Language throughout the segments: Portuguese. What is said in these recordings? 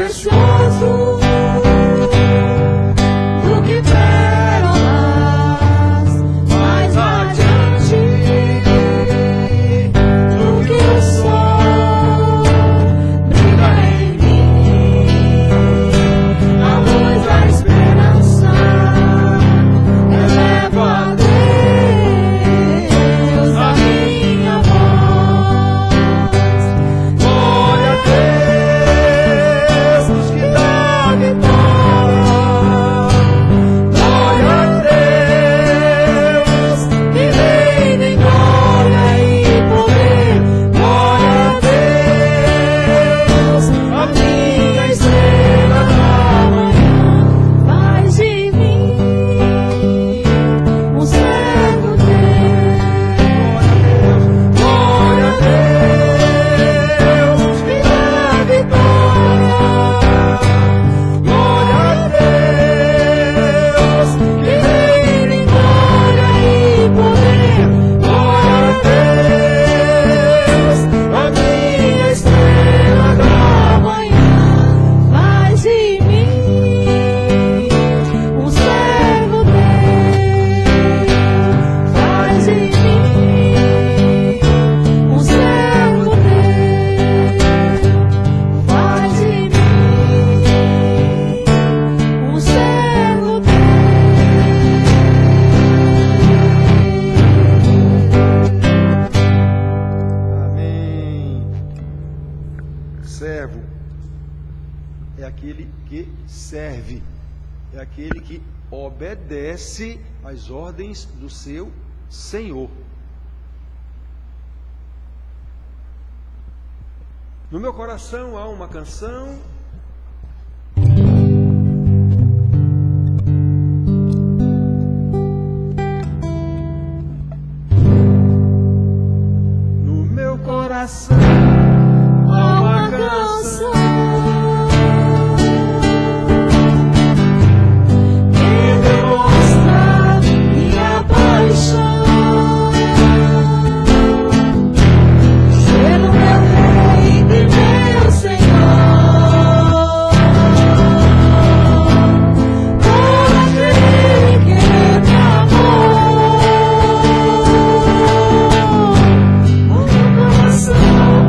precioso do que pérolas mais adiante, do que o sol brilha em mim, a luz da esperança elevo a Deus a minha voz. Glória a Deus que dá a vitória. Glória a Deus que reina em glória e poder. Glória a Deus, a minha estrela da manhã. Faz de mim um servo teu. Glória a Deus que dá a vitória. Glória a Deus que reina em glória e poder. Glória a Deus, a minha estrela da manhã. Faz de mim um servo teu. Faz de mim um servo teu. Faz de mim um servo teu. Amém. Servo é aquele que serve, é aquele que obedece às ordens do seu Senhor. No meu coração há uma canção. No meu coração há uma canção Que demonstra minha paixão, sendo meu rei e meu Senhor, por aquele que me amou. O meu coração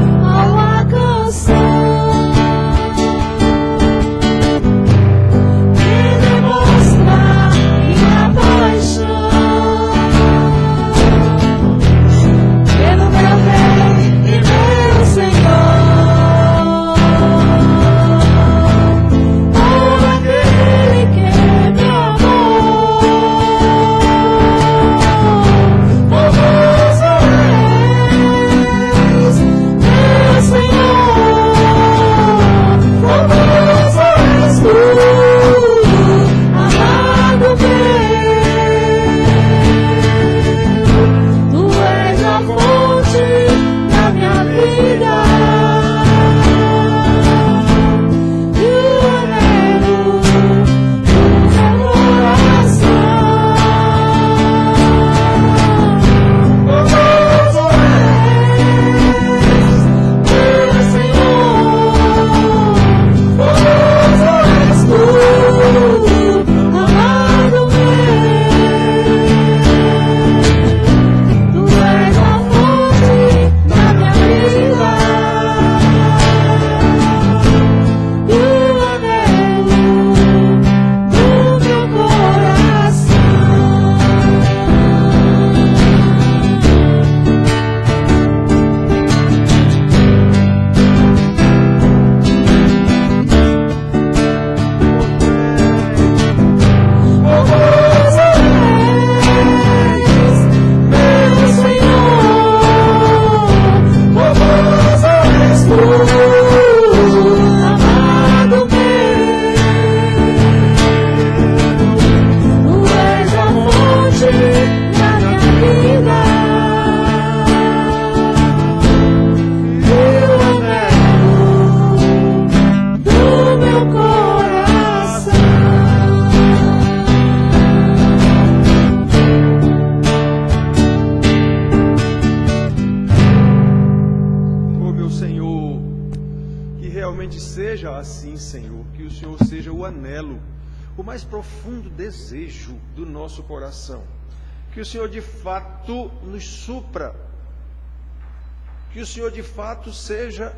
assim, Senhor, que o Senhor seja o anelo, o mais profundo desejo do nosso coração. Que o Senhor de fato nos supra. Que o Senhor de fato seja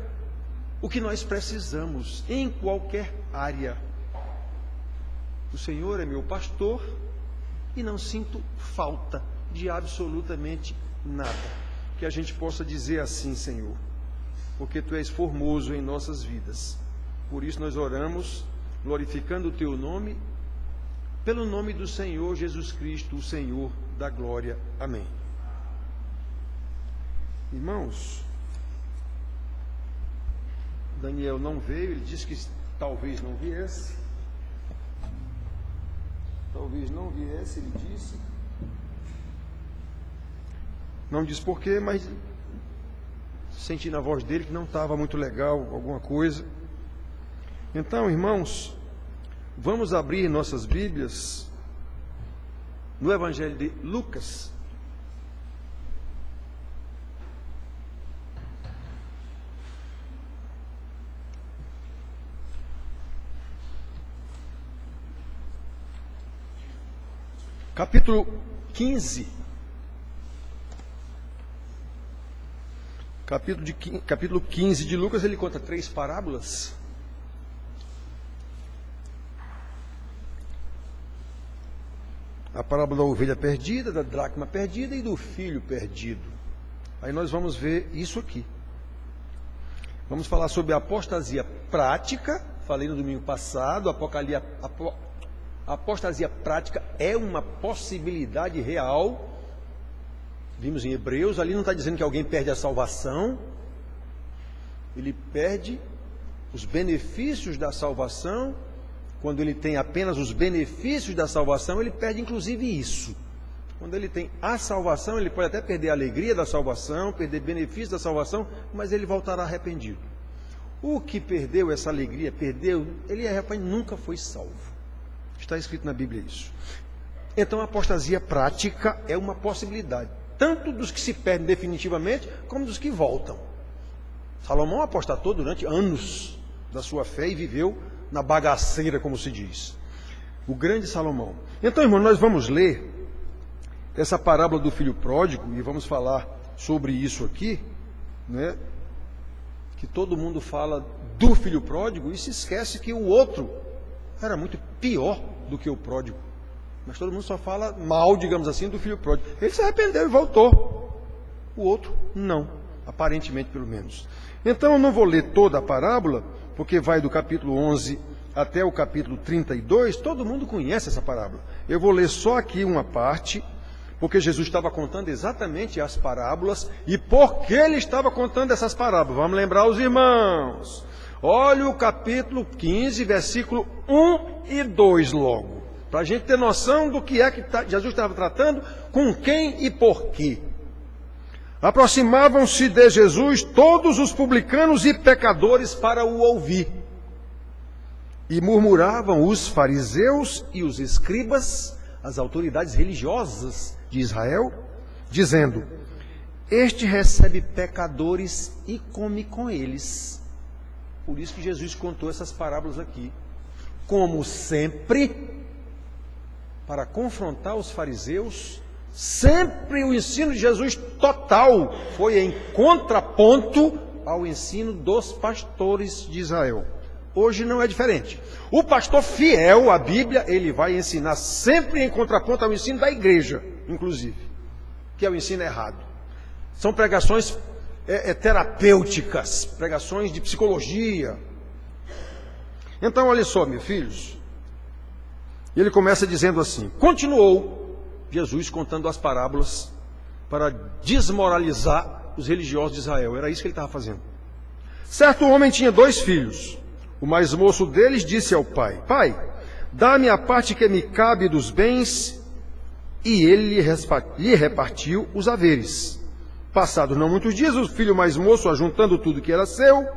o que nós precisamos em qualquer área. O Senhor é meu pastor e não sinto falta de absolutamente nada. Que a gente possa dizer assim, Senhor, porque Tu és formoso em nossas vidas. Por isso nós oramos, glorificando o Teu nome, pelo nome do Senhor Jesus Cristo, o Senhor da glória. Amém. Irmãos, Daniel não veio, ele disse que talvez não viesse. Talvez não viesse, ele disse. Não disse porquê, mas senti na voz dele que não estava muito legal, alguma coisa. Então, irmãos, vamos abrir nossas Bíblias no Evangelho de Lucas. Capítulo 15. Capítulo 15 de Lucas, ele conta 3 parábolas. A parábola da ovelha perdida, da dracma perdida e do filho perdido. Aí nós vamos ver isso aqui. Vamos falar sobre a apostasia prática. Falei no domingo passado, a apostasia prática é uma possibilidade real. Vimos em Hebreus, ali não está dizendo que alguém perde a salvação. Ele perde os benefícios da salvação. Quando ele tem apenas os benefícios da salvação, ele perde inclusive isso. Quando ele tem a salvação, ele pode até perder a alegria da salvação, perder benefícios da salvação, mas ele voltará arrependido. O que perdeu essa alegria, ele arrependido, nunca foi salvo. Está escrito na Bíblia isso. Então a apostasia prática é uma possibilidade, tanto dos que se perdem definitivamente, como dos que voltam. Salomão apostatou durante anos da sua fé e viveu na bagaceira, como se diz. O grande Salomão. Então, irmão, nós vamos ler essa parábola do filho pródigo e vamos falar sobre isso aqui, né? Que todo mundo fala do filho pródigo e se esquece que o outro era muito pior do que o pródigo. Mas todo mundo só fala mal, digamos assim, do filho pródigo. Ele se arrependeu e voltou. O outro, não. Aparentemente, pelo menos. Então, eu não vou ler toda a parábola, porque vai do capítulo 11 até o capítulo 32. Todo mundo conhece essa parábola. Eu vou ler só aqui uma parte, porque Jesus estava contando exatamente as parábolas e por que ele estava contando essas parábolas. Vamos lembrar os irmãos. Olha o capítulo 15, versículo 1 e 2 logo, para a gente ter noção do que é que Jesus estava tratando, com quem e por quê. Aproximavam-se de Jesus todos os publicanos e pecadores para o ouvir. E murmuravam os fariseus e os escribas, as autoridades religiosas de Israel, dizendo: este recebe pecadores e come com eles. Por isso que Jesus contou essas parábolas aqui. Como sempre, para confrontar os fariseus, sempre o ensino de Jesus total foi em contraponto ao ensino dos pastores de Israel. Hoje não é diferente. O pastor fiel à Bíblia, ele vai ensinar sempre em contraponto ao ensino da igreja, inclusive, que é o ensino errado. São pregações terapêuticas, pregações de psicologia. Então, olha só, meus filhos. Ele começa dizendo assim: continuou Jesus contando as parábolas para desmoralizar os religiosos de Israel. Era isso que ele estava fazendo. Certo homem tinha 2 filhos. O mais moço deles disse ao pai: pai, dá-me a parte que me cabe dos bens. E ele lhe repartiu os haveres. Passados não muitos dias, o filho mais moço, ajuntando tudo que era seu,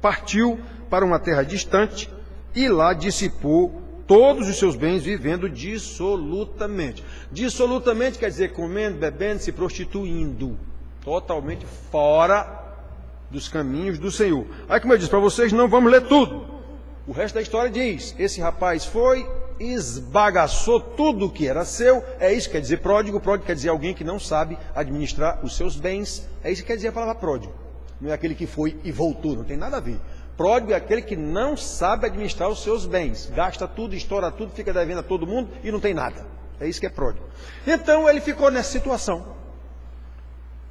partiu para uma terra distante e lá dissipou todos os seus bens, vivendo dissolutamente. Dissolutamente quer dizer comendo, bebendo, se prostituindo, totalmente fora dos caminhos do Senhor. Aí, como eu disse para vocês, não vamos ler tudo. O resto da história diz, esse rapaz foi, esbagaçou tudo o que era seu, é isso que quer dizer pródigo. Pródigo quer dizer alguém que não sabe administrar os seus bens, é isso que quer dizer a palavra pródigo. Não é aquele que foi e voltou, não tem nada a ver. Pródigo é aquele que não sabe administrar os seus bens, gasta tudo, estoura tudo, fica devendo a todo mundo e não tem nada. É isso que é pródigo. Então ele ficou nessa situação.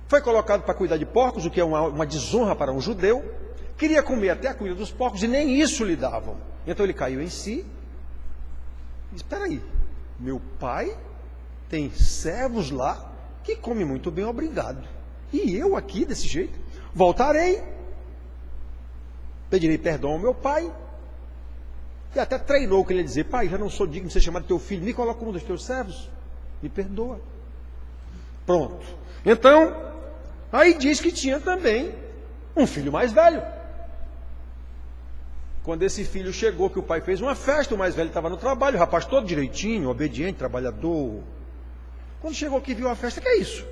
Foi colocado para cuidar de porcos, o que é uma desonra para um judeu. Queria comer até a comida dos porcos e nem isso lhe davam. Então ele caiu em si e disse, espera aí, meu pai tem servos lá que comem muito bem, obrigado. E eu aqui desse jeito? Voltarei, pedirei perdão ao meu pai. E até treinou o que ele ia dizer, pai, já não sou digno de ser chamado teu filho, me coloca como um dos teus servos, me perdoa. Pronto. Então, aí diz que tinha também um filho mais velho. Quando esse filho chegou, que o pai fez uma festa, o mais velho estava no trabalho, o rapaz todo direitinho, obediente, trabalhador. Quando chegou aqui, viu a festa, que é isso?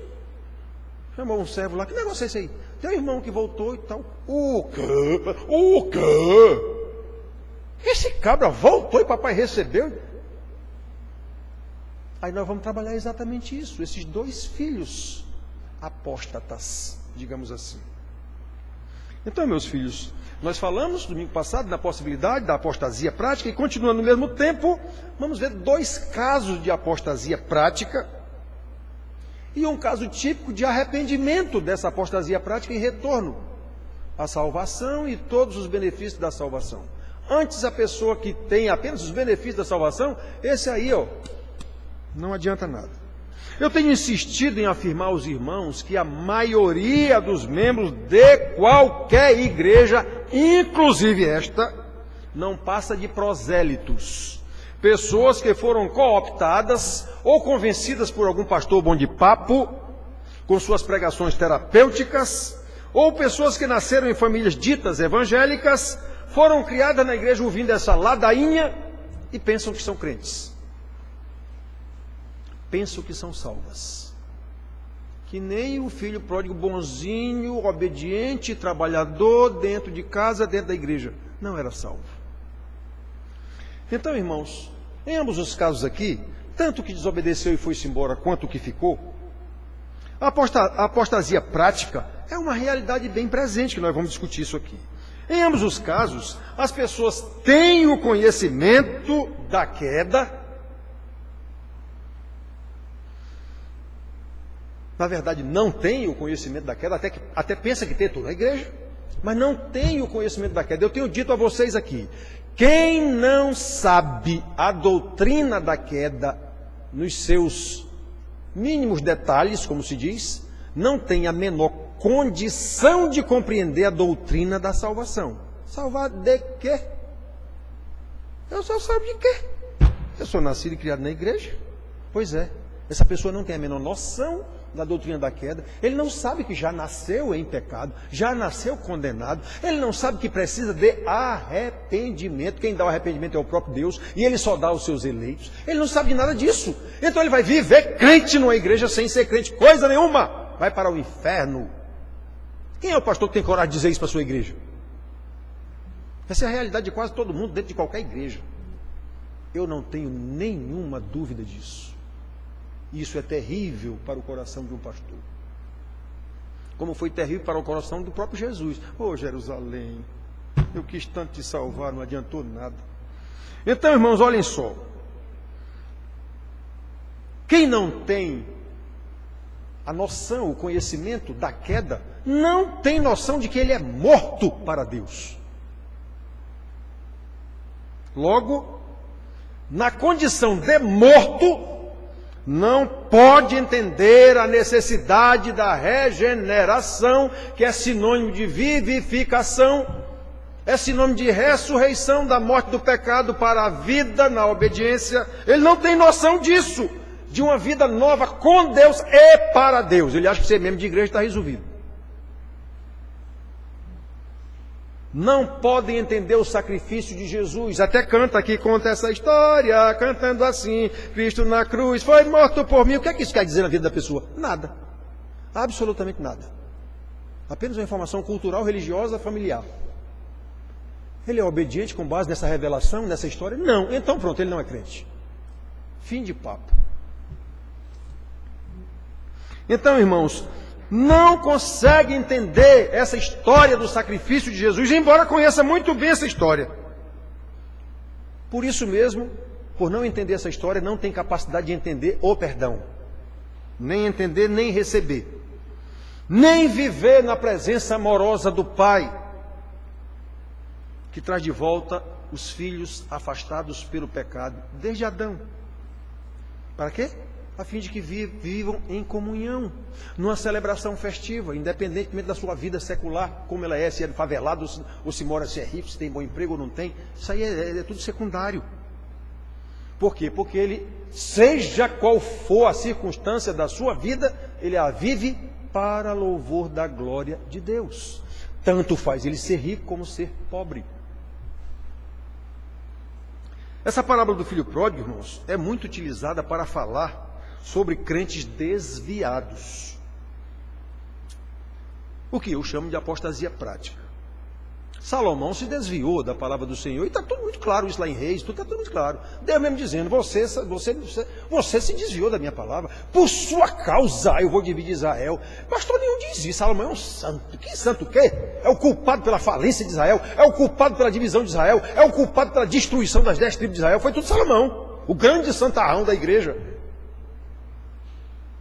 Chamou um servo lá, que negócio é esse aí? Teu irmão que voltou e tal. O quê? O quê? Esse cabra voltou e papai recebeu. Aí nós vamos trabalhar exatamente isso, esses dois filhos apóstatas, digamos assim. Então, meus filhos, nós falamos domingo passado na possibilidade da apostasia prática e continuando no mesmo tempo, vamos ver dois casos de apostasia prática e um caso típico de arrependimento dessa apostasia prática e retorno à salvação e todos os benefícios da salvação. Antes a pessoa que tem apenas os benefícios da salvação, esse aí, ó, não adianta nada. Eu tenho insistido em afirmar aos irmãos que a maioria dos membros de qualquer igreja, inclusive esta, não passa de prosélitos. Pessoas que foram cooptadas ou convencidas por algum pastor bom de papo, com suas pregações terapêuticas, ou pessoas que nasceram em famílias ditas evangélicas, foram criadas na igreja ouvindo essa ladainha e pensam que são crentes. Pensam que são salvas. Que nem o filho pródigo bonzinho, obediente, trabalhador, dentro de casa, dentro da igreja. Não era salvo. Então, irmãos, em ambos os casos aqui, tanto o que desobedeceu e foi-se embora, quanto o que ficou, a apostasia prática é uma realidade bem presente, que nós vamos discutir isso aqui. Em ambos os casos, as pessoas têm o conhecimento da queda. Na verdade, não tem o conhecimento da queda, até pensa que tem toda a igreja, mas não tem o conhecimento da queda. Eu tenho dito a vocês aqui, quem não sabe a doutrina da queda nos seus mínimos detalhes, como se diz, não tem a menor condição de compreender a doutrina da salvação. Salvar de quê? Eu só salvo de quê? Eu sou nascido e criado na igreja? Pois é, essa pessoa não tem a menor noção da doutrina da queda. Ele não sabe que já nasceu em pecado, já nasceu condenado. Ele não sabe que precisa de arrependimento. Quem dá o arrependimento é o próprio Deus, e ele só dá aos seus eleitos. Ele não sabe de nada disso. Então ele vai viver crente numa igreja sem ser crente, coisa nenhuma. Vai para o inferno. Quem é o pastor que tem coragem de dizer isso para a sua igreja? Essa é a realidade de quase todo mundo dentro de qualquer igreja. Eu não tenho nenhuma dúvida disso. Isso é terrível para o coração de um pastor. Como foi terrível para o coração do próprio Jesus. Ô Jerusalém, eu quis tanto te salvar, não adiantou nada. Então, irmãos, olhem só. Quem não tem a noção, o conhecimento da queda, não tem noção de que ele é morto para Deus. Logo, na condição de morto, não pode entender a necessidade da regeneração, que é sinônimo de vivificação, é sinônimo de ressurreição da morte do pecado para a vida na obediência. Ele não tem noção disso, de uma vida nova com Deus e para Deus. Ele acha que ser membro de igreja está resolvido. Não podem entender o sacrifício de Jesus. Até canta aqui, conta essa história, cantando assim: Cristo na cruz foi morto por mim. O que é que isso quer dizer na vida da pessoa? Nada. Absolutamente nada. Apenas uma informação cultural, religiosa, familiar. Ele é obediente com base nessa revelação, nessa história? Não. Então pronto, ele não é crente. Fim de papo. Então, irmãos, não consegue entender essa história do sacrifício de Jesus, embora conheça muito bem essa história. Por isso mesmo, por não entender essa história, não tem capacidade de entender o perdão. Nem entender, nem receber. Nem viver na presença amorosa do Pai, que traz de volta os filhos afastados pelo pecado, desde Adão. Para quê? A fim de que vivam em comunhão, numa celebração festiva, independentemente da sua vida secular, como ela é, se é favelado, ou se mora, se é rico, se tem bom emprego ou não tem. Isso aí é tudo secundário. Por quê? Porque ele, seja qual for a circunstância da sua vida, ele a vive para louvor da glória de Deus. Tanto faz ele ser rico como ser pobre. Essa parábola do filho pródigo, irmãos, é muito utilizada para falar sobre crentes desviados. O que eu chamo de apostasia prática. Salomão se desviou da palavra do Senhor, e está tudo muito claro isso lá em Reis, tudo está tudo muito claro. Deus mesmo dizendo, você se desviou da minha palavra, por sua causa eu vou dividir Israel. Pastor nenhum diz isso, Salomão é um santo. Que santo o quê? É o culpado pela falência de Israel, é o culpado pela divisão de Israel, é o culpado pela destruição das 10 tribos de Israel. Foi tudo Salomão, o grande santarrão da igreja.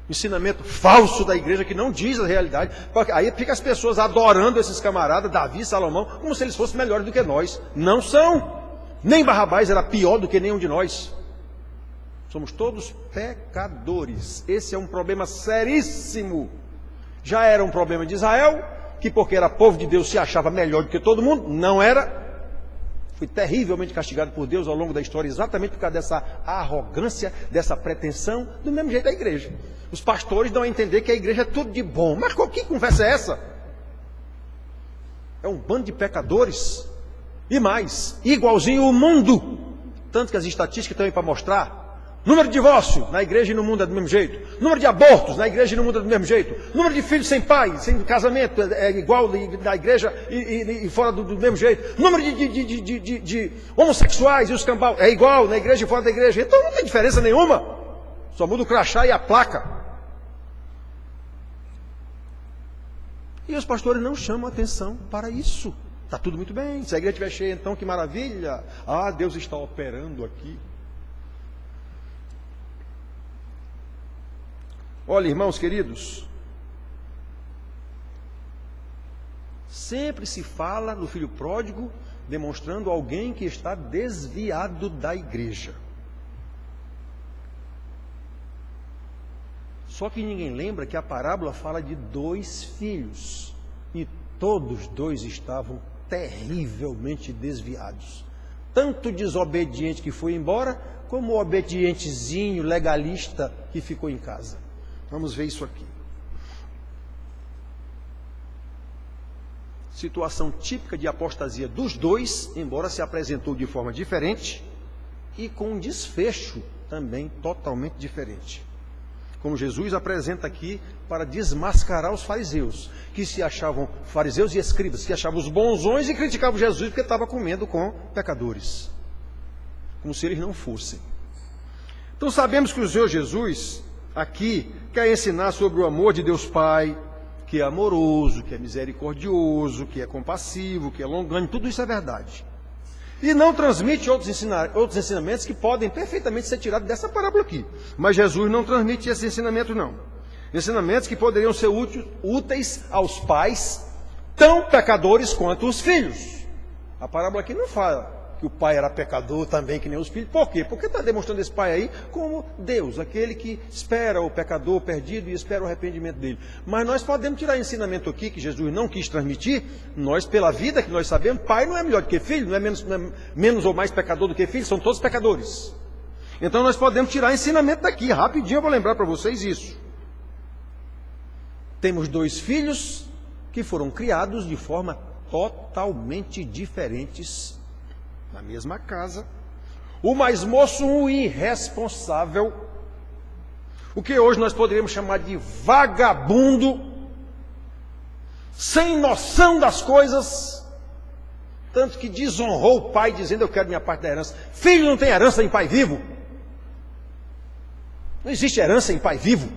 Ensinamento falso da igreja que não diz a realidade. Porque aí fica as pessoas adorando esses camaradas, Davi e Salomão, como se eles fossem melhores do que nós. Não são. Nem Barrabás era pior do que nenhum de nós. Somos todos pecadores. Esse é um problema seríssimo. Já era um problema de Israel, que porque era povo de Deus se achava melhor do que todo mundo. Não era. Foi terrivelmente castigado por Deus ao longo da história, exatamente por causa dessa arrogância, dessa pretensão, do mesmo jeito da igreja. Os pastores dão a entender que a igreja é tudo de bom. Mas que conversa é essa? É um bando de pecadores. E mais, igualzinho o mundo. Tanto que as estatísticas estão aí para mostrar. Número de divórcio na igreja e no mundo é do mesmo jeito. Número de abortos na igreja e no mundo é do mesmo jeito. Número de filhos sem pai, sem casamento, é igual na igreja e fora do mesmo jeito. Número de homossexuais e os cambal é igual na igreja e fora da igreja. Então não tem diferença nenhuma. Só muda o crachá e a placa. E os pastores não chamam atenção para isso. Está tudo muito bem. Se a igreja estiver cheia, então que maravilha. Ah, Deus está operando aqui. Olha, irmãos queridos, sempre se fala no filho pródigo demonstrando alguém que está desviado da igreja. Só que ninguém lembra que a parábola fala de 2 filhos e todos 2 estavam terrivelmente desviados. Tanto o desobediente que foi embora, como o obedientezinho legalista que ficou em casa. Vamos ver isso aqui. Situação típica de apostasia dos 2, embora se apresentou de forma diferente e com um desfecho também totalmente diferente. Como Jesus apresenta aqui para desmascarar os fariseus, que se achavam fariseus e escribas, que achavam os bonzões e criticavam Jesus porque estava comendo com pecadores, como se eles não fossem. Então sabemos que o Senhor Jesus aqui quer ensinar sobre o amor de Deus Pai, que é amoroso, que é misericordioso, que é compassivo, que é longânimo, tudo isso é verdade. E não transmite outros ensinamentos que podem perfeitamente ser tirados dessa parábola aqui. Mas Jesus não transmite esse ensinamento não. Ensinamentos que poderiam ser úteis aos pais, tão pecadores quanto os filhos. A parábola aqui não fala que o pai era pecador também, que nem os filhos. Por quê? Porque está demonstrando esse pai aí como Deus, aquele que espera o pecador perdido e espera o arrependimento dele. Mas nós podemos tirar ensinamento aqui que Jesus não quis transmitir. Nós, pela vida que nós sabemos, pai não é melhor do que filho, não é menos ou mais pecador do que filho, são todos pecadores. Então nós podemos tirar ensinamento daqui. Rapidinho eu vou lembrar para vocês isso. Temos 2 filhos que foram criados de forma totalmente diferentes na mesma casa. O mais moço, um irresponsável, o que hoje nós poderíamos chamar de vagabundo, sem noção das coisas, Tanto que desonrou o pai, dizendo: eu quero minha parte da herança. Filho não tem herança em pai vivo. Não existe herança em pai vivo.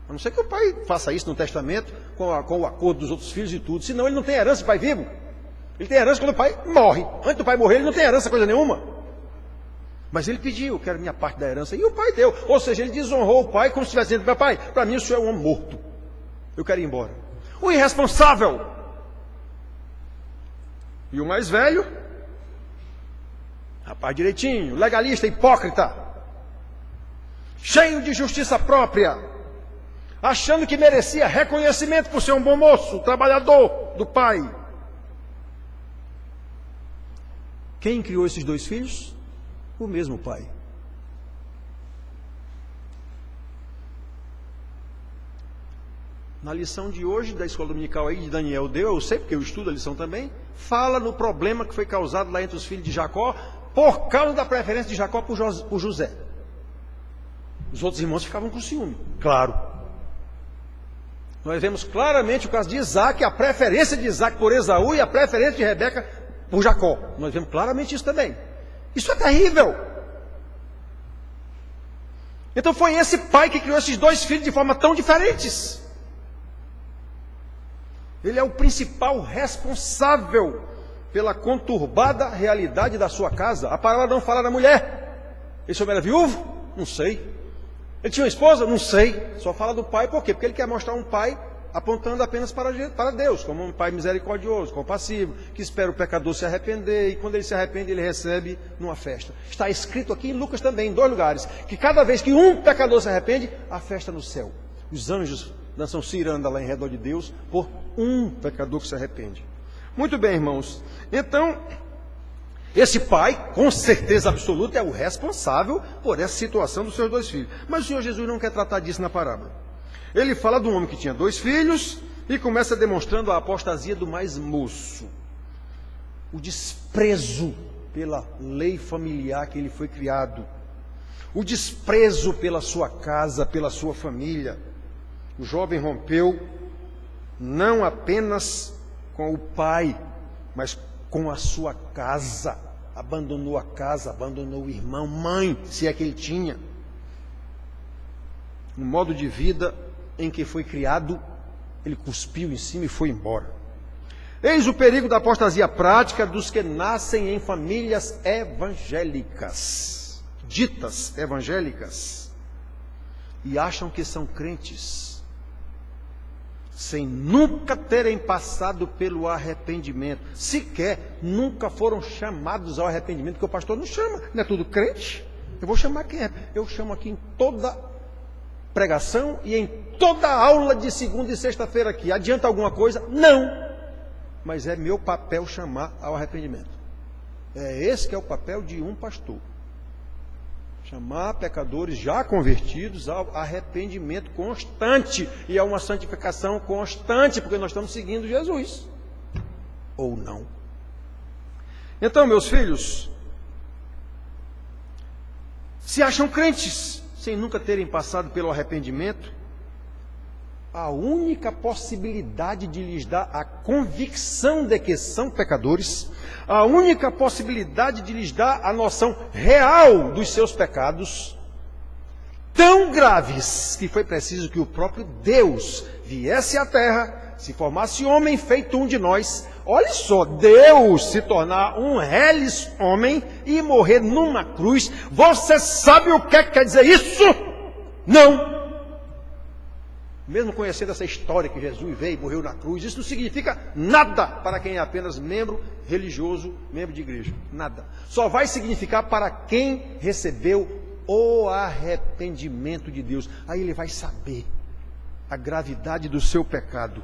A não ser que o pai faça isso no testamento, com o acordo dos outros filhos e tudo. Senão ele não tem herança em pai vivo. Ele tem herança quando o pai morre. Antes do pai morrer, ele não tem herança coisa nenhuma. Mas ele pediu: eu quero minha parte da herança. E o pai deu. Ou seja, ele desonrou o pai como se estivesse dizendo: meu pai, para mim o senhor é um homem morto. Eu quero ir embora. O irresponsável. E o mais velho, rapaz direitinho, legalista, hipócrita, cheio de justiça própria, achando que merecia reconhecimento por ser um bom moço, trabalhador do pai. Quem criou esses dois filhos? O mesmo pai. Na lição de hoje, da escola dominical aí de Daniel deu, eu sei porque eu estudo a lição também, fala no problema que foi causado lá entre os filhos de Jacó, por causa da preferência de Jacó por José. Os outros irmãos ficavam com ciúme, claro. Nós vemos claramente o caso de Isaac, a preferência de Isaac por Esaú e a preferência de Rebeca por Jacó. Nós vemos claramente isso também. Isso é terrível. Então foi esse pai que criou esses dois filhos de forma tão diferentes. Ele é o principal responsável pela conturbada realidade da sua casa. A palavra não fala da mulher. Esse homem era viúvo? Não sei. Ele tinha uma esposa? Não sei. Só fala do pai. Por quê? Porque ele quer mostrar um pai apontando apenas para Deus, como um pai misericordioso, compassivo, que espera o pecador se arrepender, e quando ele se arrepende, ele recebe numa festa. Está escrito aqui em Lucas também, em 2 lugares, que cada vez que um pecador se arrepende, há festa no céu. Os anjos dançam ciranda lá em redor de Deus por um pecador que se arrepende. Muito bem, irmãos. Então, esse pai, com certeza absoluta, é o responsável por essa situação dos seus dois filhos. Mas o Senhor Jesus não quer tratar disso na parábola. Ele fala de um homem que tinha 2 filhos e começa demonstrando a apostasia do mais moço. O desprezo pela lei familiar que ele foi criado. O desprezo pela sua casa, pela sua família. O jovem rompeu não apenas com o pai, mas com a sua casa. Abandonou a casa, abandonou o irmão, mãe, se é que ele tinha. Um modo de vida em que foi criado, ele cuspiu em cima e foi embora. Eis o perigo da apostasia prática dos que nascem em famílias evangélicas, ditas evangélicas, e acham que são crentes, sem nunca terem passado pelo arrependimento, sequer nunca foram chamados ao arrependimento, porque o pastor não chama, não é tudo crente. Eu vou chamar quem é? Eu chamo aqui em toda pregação e em toda aula de segunda e sexta-feira aqui. Adianta alguma coisa? Não. Mas é meu papel chamar ao arrependimento. É esse que é o papel de um pastor. Chamar pecadores já convertidos ao arrependimento constante e a uma santificação constante, porque nós estamos seguindo Jesus. Ou não. Então, meus filhos, se acham crentes, sem nunca terem passado pelo arrependimento, a única possibilidade de lhes dar a convicção de que são pecadores, a única possibilidade de lhes dar a noção real dos seus pecados, tão graves que foi preciso que o próprio Deus viesse à terra, se formasse homem feito um de nós. Olha só, Deus se tornar um reles homem e morrer numa cruz. Você sabe o que quer dizer isso? Não. Mesmo conhecendo essa história que Jesus veio e morreu na cruz, isso não significa nada para quem é apenas membro religioso, membro de igreja. Nada. Só vai significar para quem recebeu o arrependimento de Deus. Aí ele vai saber a gravidade do seu pecado.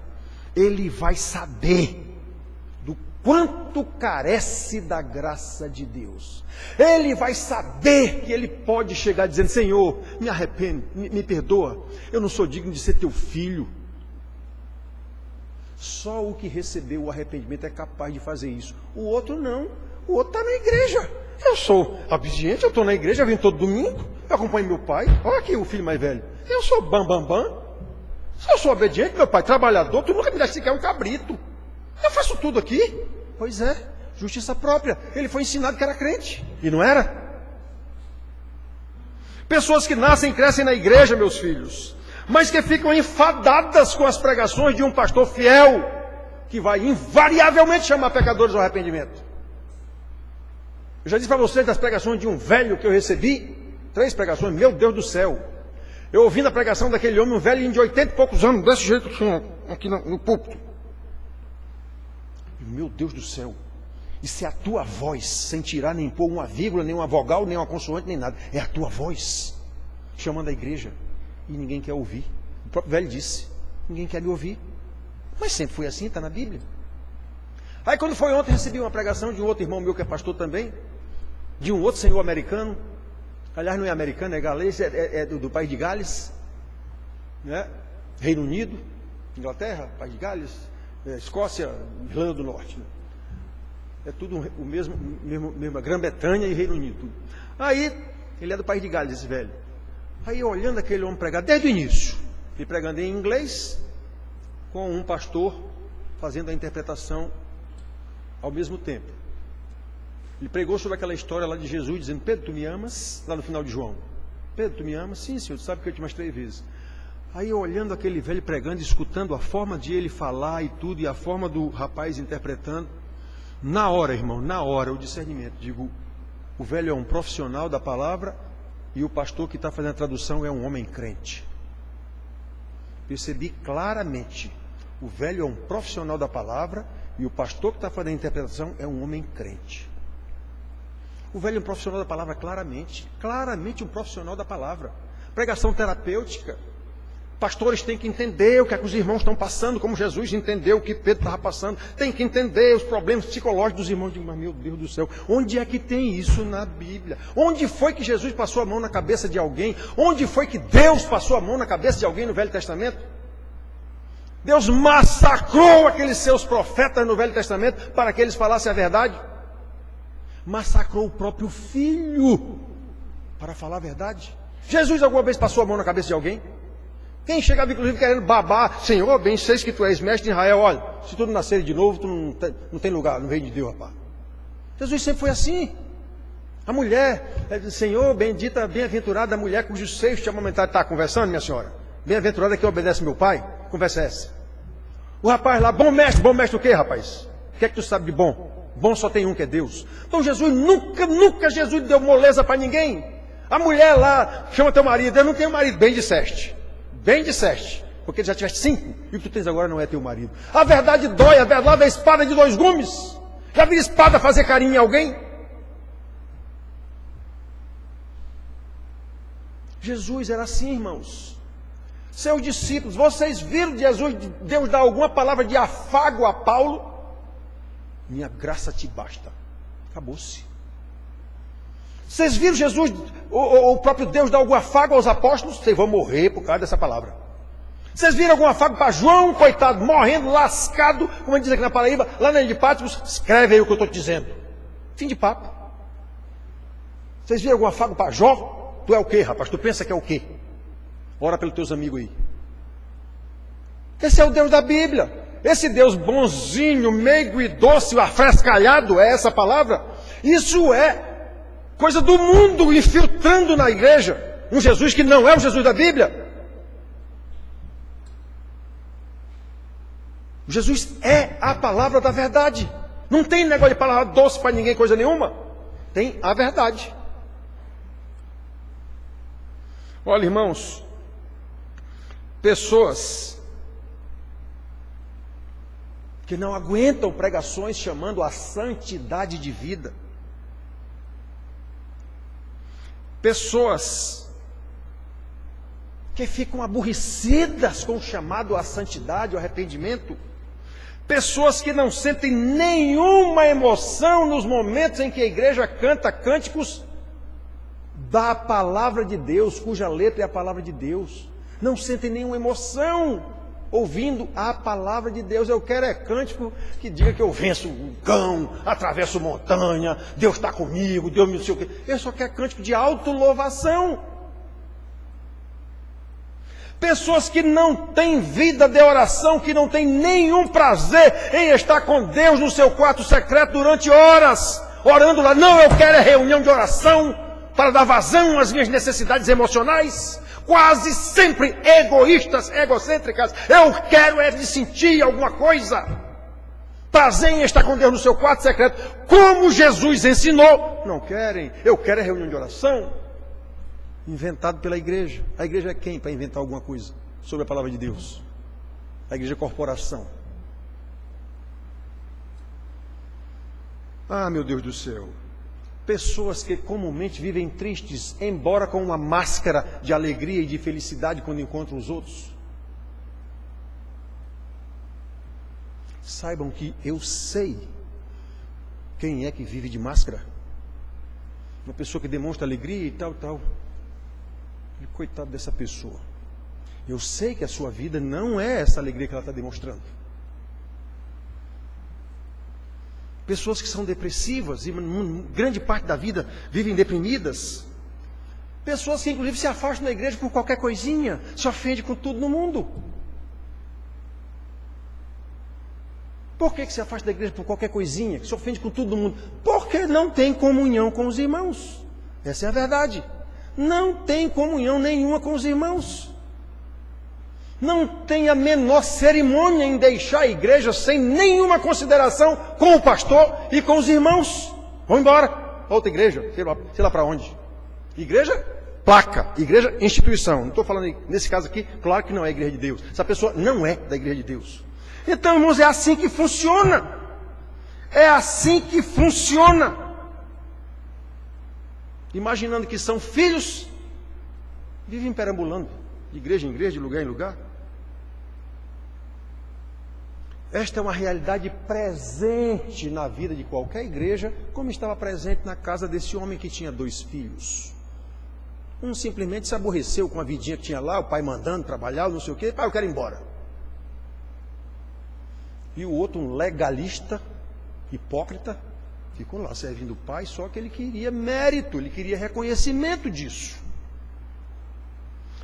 Ele vai saber do quanto carece da graça de Deus. Ele vai saber que ele pode chegar dizendo: Senhor, me arrependo, me perdoa, eu não sou digno de ser teu filho. Só o que recebeu o arrependimento é capaz de fazer isso. O outro não. O outro está na igreja. Eu sou obediente, eu estou na igreja, eu venho todo domingo, eu acompanho meu pai. Olha aqui o filho mais velho. Eu sou bam. Se eu sou obediente, meu pai, trabalhador, tu nunca me dá sequer um cabrito. Eu faço tudo aqui. Pois é, justiça própria. Ele foi ensinado que era crente, e não era. Pessoas que nascem e crescem na igreja, meus filhos, mas que ficam enfadadas com as pregações de um pastor fiel, que vai invariavelmente chamar pecadores ao arrependimento. Eu já disse para vocês das pregações de um velho que eu recebi, 3 pregações, meu Deus do céu. Eu ouvi na pregação daquele homem, um velho de 80 e poucos anos, desse jeito aqui no púlpito. Meu Deus do céu, isso é a tua voz, sem tirar nem pôr uma vírgula, nem uma vogal, nem uma consoante, nem nada. É a tua voz, chamando a igreja, e ninguém quer ouvir. O próprio velho disse, ninguém quer lhe ouvir. Mas sempre foi assim, está na Bíblia. Aí quando foi ontem, recebi uma pregação de um outro irmão meu que é pastor também, de um outro senhor americano. Aliás, não é americano, é galês, é do país de Gales, né? Reino Unido, Inglaterra, país de Gales, Escócia, Irlanda do Norte, né? É tudo o mesmo Grã-Bretanha e Reino Unido. Tudo. Aí, ele é do país de Gales, esse velho. Aí, olhando aquele homem pregar desde o início, ele pregando em inglês, com um pastor fazendo a interpretação ao mesmo tempo. Ele pregou sobre aquela história lá de Jesus, dizendo, Pedro, tu me amas? Lá no final de João. Pedro, tu me amas? Sim, Senhor, tu sabe que eu te amei 3 vezes. Aí, olhando aquele velho pregando, escutando a forma de ele falar e tudo, e a forma do rapaz interpretando, na hora, irmão, na hora, o discernimento. Digo, o velho é um profissional da palavra e o pastor que está fazendo a tradução é um homem crente. Percebi claramente, o velho é um profissional da palavra e o pastor que está fazendo a interpretação é um homem crente. O velho é um profissional da palavra claramente um profissional da palavra. Pregação terapêutica. Pastores têm que entender o que os irmãos estão passando, como Jesus entendeu o que Pedro estava passando. Tem que entender os problemas psicológicos dos irmãos. Mas, meu Deus do céu, onde é que tem isso na Bíblia? Onde foi que Jesus passou a mão na cabeça de alguém? Onde foi que Deus passou a mão na cabeça de alguém no Velho Testamento? Deus massacrou aqueles seus profetas no Velho Testamento para que eles falassem a verdade. Massacrou o próprio filho para falar a verdade. Jesus alguma vez passou a mão na cabeça de alguém? Quem chegava inclusive querendo babar, Senhor, bem sei que tu és mestre de Israel, olha, se tu não nascer de novo, tu não tem lugar no reino de Deus, rapaz. Jesus sempre foi assim. A mulher, Senhor, bendita, bem-aventurada a mulher cujos seios te amamentaram. Está conversando, minha senhora? Bem-aventurada que obedece meu pai? Conversa essa. O rapaz lá, bom mestre o quê, rapaz? O que é que tu sabe de bom? Bom só tem um que é Deus. Então Jesus, nunca Jesus deu moleza para ninguém. A mulher lá, chama teu marido, eu não tenho marido, bem disseste, porque já tiveste 5, e o que tu tens agora não é teu marido. A verdade dói, a verdade é a espada de 2 gumes. Já viu espada fazer carinho em alguém? Jesus era assim, irmãos. Seus discípulos, vocês viram Jesus, Deus dar alguma palavra de afago a Paulo? Minha graça te basta. Acabou-se. Vocês viram Jesus, o próprio Deus dar algum afago aos apóstolos? Vocês vão morrer por causa dessa palavra. Vocês viram algum afago para João, coitado, morrendo, lascado, como diz aqui na Paraíba, lá na ilha de Patmos? Escreve aí o que eu estou te dizendo. Fim de papo. Vocês viram algum afago para Jó? Tu é o quê, rapaz? Tu pensa que é o quê? Ora pelos teus amigos aí. Esse é o Deus da Bíblia. Esse Deus bonzinho, meigo e doce, afrescalhado, é essa palavra? Isso é coisa do mundo infiltrando na igreja. Um Jesus que não é o Jesus da Bíblia. Jesus é a palavra da verdade. Não tem negócio de palavra doce para ninguém, coisa nenhuma. Tem a verdade. Olha, irmãos, pessoas que não aguentam pregações chamando a santidade de vida. Pessoas que ficam aborrecidas com o chamado à santidade, ao arrependimento. Pessoas que não sentem nenhuma emoção nos momentos em que a igreja canta cânticos da palavra de Deus, cuja letra é a palavra de Deus. Não sentem nenhuma emoção ouvindo a palavra de Deus. Eu quero é cântico que diga que eu venço um cão, atravesso montanha, Deus está comigo, Deus me sei o quê. Eu só quero cântico de autolouvação. Pessoas que não têm vida de oração, que não têm nenhum prazer em estar com Deus no seu quarto secreto durante horas, orando lá. Não, eu quero é reunião de oração para dar vazão às minhas necessidades emocionais. Quase sempre egoístas, egocêntricas. Eu quero é de sentir alguma coisa. Prazer em estar com Deus no seu quarto secreto, como Jesus ensinou. Não querem, eu quero é reunião de oração. Inventado pela igreja. A igreja é quem para inventar alguma coisa sobre a palavra de Deus? A igreja é corporação. Ah, meu Deus do céu. Pessoas que comumente vivem tristes, embora com uma máscara de alegria e de felicidade quando encontram os outros. Saibam que eu sei quem é que vive de máscara. Uma pessoa que demonstra alegria e tal, tal. Coitado dessa pessoa. Eu sei que a sua vida não é essa alegria que ela está demonstrando. Pessoas que são depressivas e grande parte da vida vivem deprimidas. Pessoas que inclusive se afastam da igreja por qualquer coisinha, se ofendem com tudo no mundo. Por que se afasta da igreja por qualquer coisinha, que se ofende com tudo no mundo? Porque não tem comunhão com os irmãos. Essa é a verdade. Não tem comunhão nenhuma com os irmãos. Não tem a menor cerimônia em deixar a igreja sem nenhuma consideração com o pastor e com os irmãos. Vão embora. Outra igreja, sei lá para onde. Igreja, placa. Igreja, instituição. Não estou falando, nesse caso aqui, claro que não é a igreja de Deus. Essa pessoa não é da igreja de Deus. Então, irmãos, é assim que funciona. É assim que funciona. Imaginando que são filhos, vivem perambulando, de igreja em igreja, de lugar em lugar. Esta é uma realidade presente na vida de qualquer igreja, como estava presente na casa desse homem que tinha 2 filhos. Um simplesmente se aborreceu com a vidinha que tinha lá, o pai mandando trabalhar, não sei o quê, pai, eu quero ir embora. E o outro, um legalista, hipócrita, ficou lá servindo o pai, só que ele queria mérito, ele queria reconhecimento disso.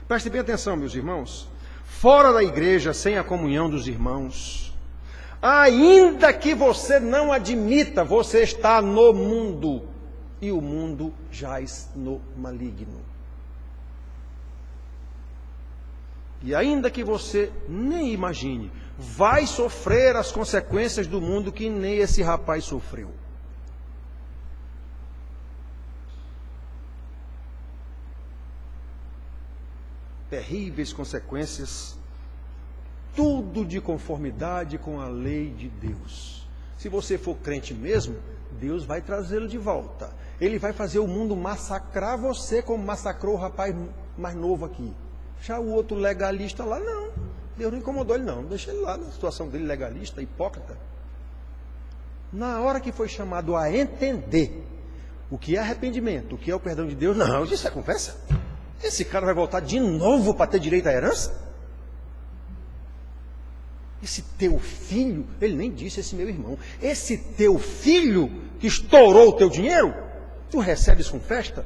Prestem bem atenção, meus irmãos. Fora da igreja, sem a comunhão dos irmãos, ainda que você não admita, você está no mundo, e o mundo jaz no maligno. E ainda que você nem imagine, vai sofrer as consequências do mundo que nem esse rapaz sofreu. Terríveis consequências, tudo de conformidade com a lei de Deus. Se você for crente mesmo, Deus vai trazê-lo de volta. Ele vai fazer o mundo massacrar você como massacrou o rapaz mais novo aqui. Já o outro legalista lá, não. Deus não incomodou ele não. Deixa ele lá na situação dele, legalista, hipócrita. Na hora que foi chamado a entender o que é arrependimento, o que é o perdão de Deus, não, isso é conversa. Esse cara vai voltar de novo para ter direito à herança? Esse teu filho, ele nem disse esse meu irmão, esse teu filho que estourou o teu dinheiro, tu recebes com festa?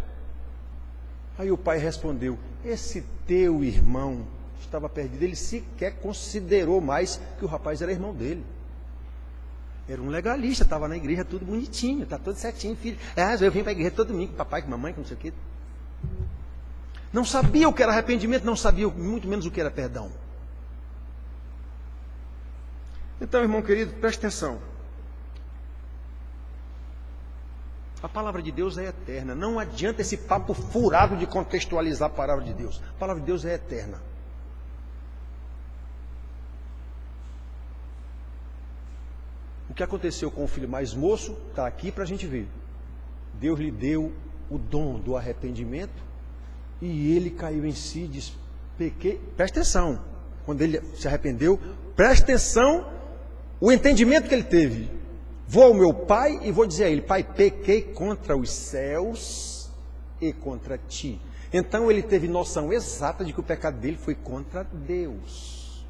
Aí o pai respondeu, esse teu irmão estava perdido, ele sequer considerou mais que o rapaz era irmão dele. Era um legalista, estava na igreja tudo bonitinho, está tudo certinho, filho. Eu vim para a igreja todo domingo, com papai, com mamãe, com não sei o quê. Não sabia o que era arrependimento, não sabia muito menos o que era perdão. Então, irmão querido, preste atenção. A palavra de Deus é eterna. Não adianta esse papo furado de contextualizar a palavra de Deus. A palavra de Deus é eterna. O que aconteceu com o filho mais moço está aqui para a gente ver. Deus lhe deu o dom do arrependimento e ele caiu em si e disse, pequei. Presta atenção. Quando ele se arrependeu, presta atenção o entendimento que ele teve. Vou ao meu pai e vou dizer a ele, pai, pequei contra os céus e contra ti. Então ele teve noção exata de que o pecado dele foi contra Deus.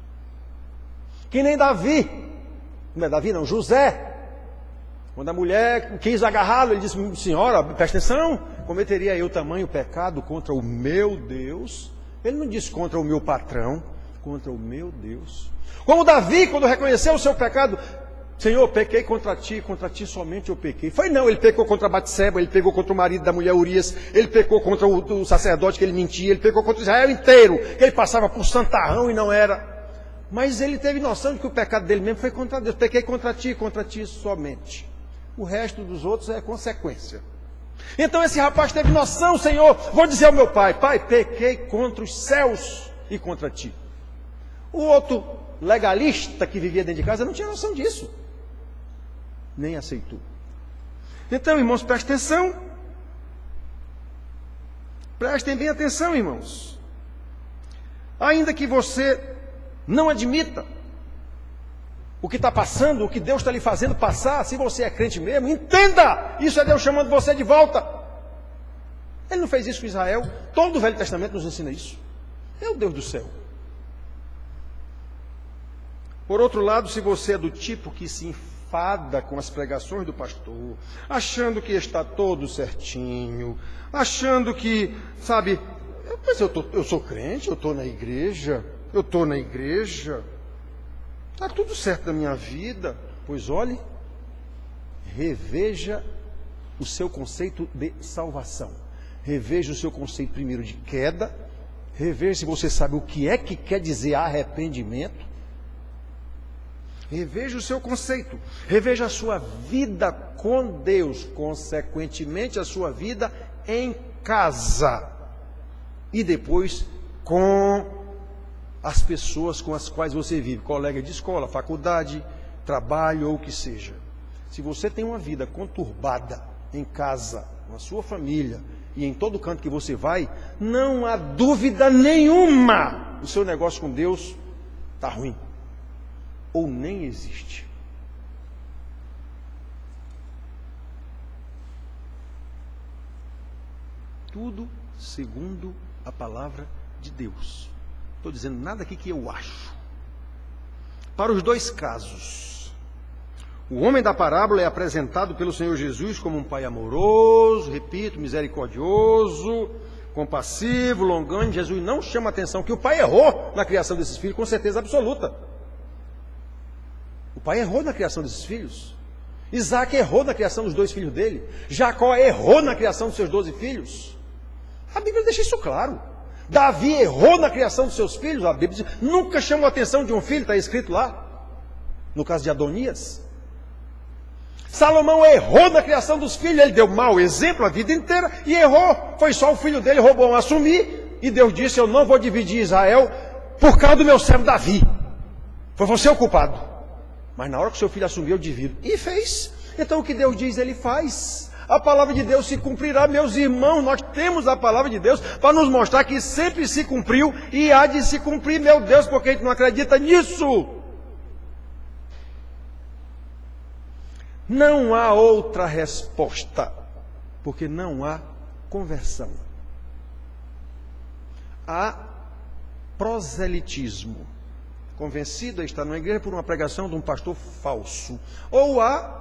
Que nem Davi. Não é Davi não, José. Quando a mulher quis agarrá-lo, ele disse, senhora, presta atenção, cometeria eu tamanho pecado contra o meu Deus? Ele não disse contra o meu patrão, contra o meu Deus. Como Davi, quando reconheceu o seu pecado, Senhor, pequei contra ti somente eu pequei. Foi não, ele pecou contra Batseba, ele pecou contra o marido da mulher Urias, ele pecou contra o sacerdote que ele mentia, ele pecou contra Israel inteiro, que ele passava por santarrão e não era. Mas ele teve noção de que o pecado dele mesmo foi contra Deus. Pequei contra ti somente. O resto dos outros é consequência. Então esse rapaz teve noção, Senhor, vou dizer ao meu pai, pai, pequei contra os céus e contra ti. O outro legalista que vivia dentro de casa não tinha noção disso. Nem aceitou. Então, irmãos, prestem atenção. Prestem bem atenção, irmãos. Ainda que você não admita o que está passando, o que Deus está lhe fazendo passar, se você é crente mesmo, entenda, isso é Deus chamando você de volta. Ele não fez isso com Israel, todo o Velho Testamento nos ensina isso. É o Deus do céu. Por outro lado, se você é do tipo que se enfada com as pregações do pastor, achando que está todo certinho, achando que, sabe, mas eu sou crente, eu estou na igreja, está tudo certo na minha vida. Pois olhe, reveja o seu conceito de salvação. Reveja o seu conceito primeiro de queda. Reveja se você sabe o que é que quer dizer arrependimento. Reveja o seu conceito. Reveja a sua vida com Deus. Consequentemente, a sua vida em casa. E depois com as pessoas com as quais você vive, colega de escola, faculdade, trabalho ou o que seja. Se você tem uma vida conturbada em casa, com a sua família e em todo canto que você vai, não há dúvida nenhuma, o seu negócio com Deus está ruim, ou nem existe. Tudo segundo a palavra de Deus. Estou dizendo nada aqui que eu acho. Para os dois casos, o homem da parábola é apresentado pelo Senhor Jesus como um pai amoroso, repito, misericordioso, compassivo, longânimo. Jesus não chama a atenção que o pai errou na criação desses filhos, com certeza absoluta. O pai errou na criação desses filhos. Isaac errou na criação dos 2 filhos dele. Jacó errou na criação dos seus 12 filhos. A Bíblia deixa isso claro. Davi errou na criação dos seus filhos, a Bíblia diz, nunca chamou a atenção de um filho, está escrito lá, no caso de Adonias. Salomão errou na criação dos filhos, ele deu mau exemplo a vida inteira e errou, foi só o filho dele, Roboão, assumir, e Deus disse, eu não vou dividir Israel por causa do meu servo Davi, foi você o culpado, mas na hora que o seu filho assumiu, eu divido, e fez. Então o que Deus diz, ele faz. A palavra de Deus se cumprirá, meus irmãos. Nós temos a palavra de Deus para nos mostrar que sempre se cumpriu e há de se cumprir, meu Deus, porque a gente não acredita nisso. Não há outra resposta, porque não há conversão. Há proselitismo. Convencido a estar numa igreja por uma pregação de um pastor falso. Ou há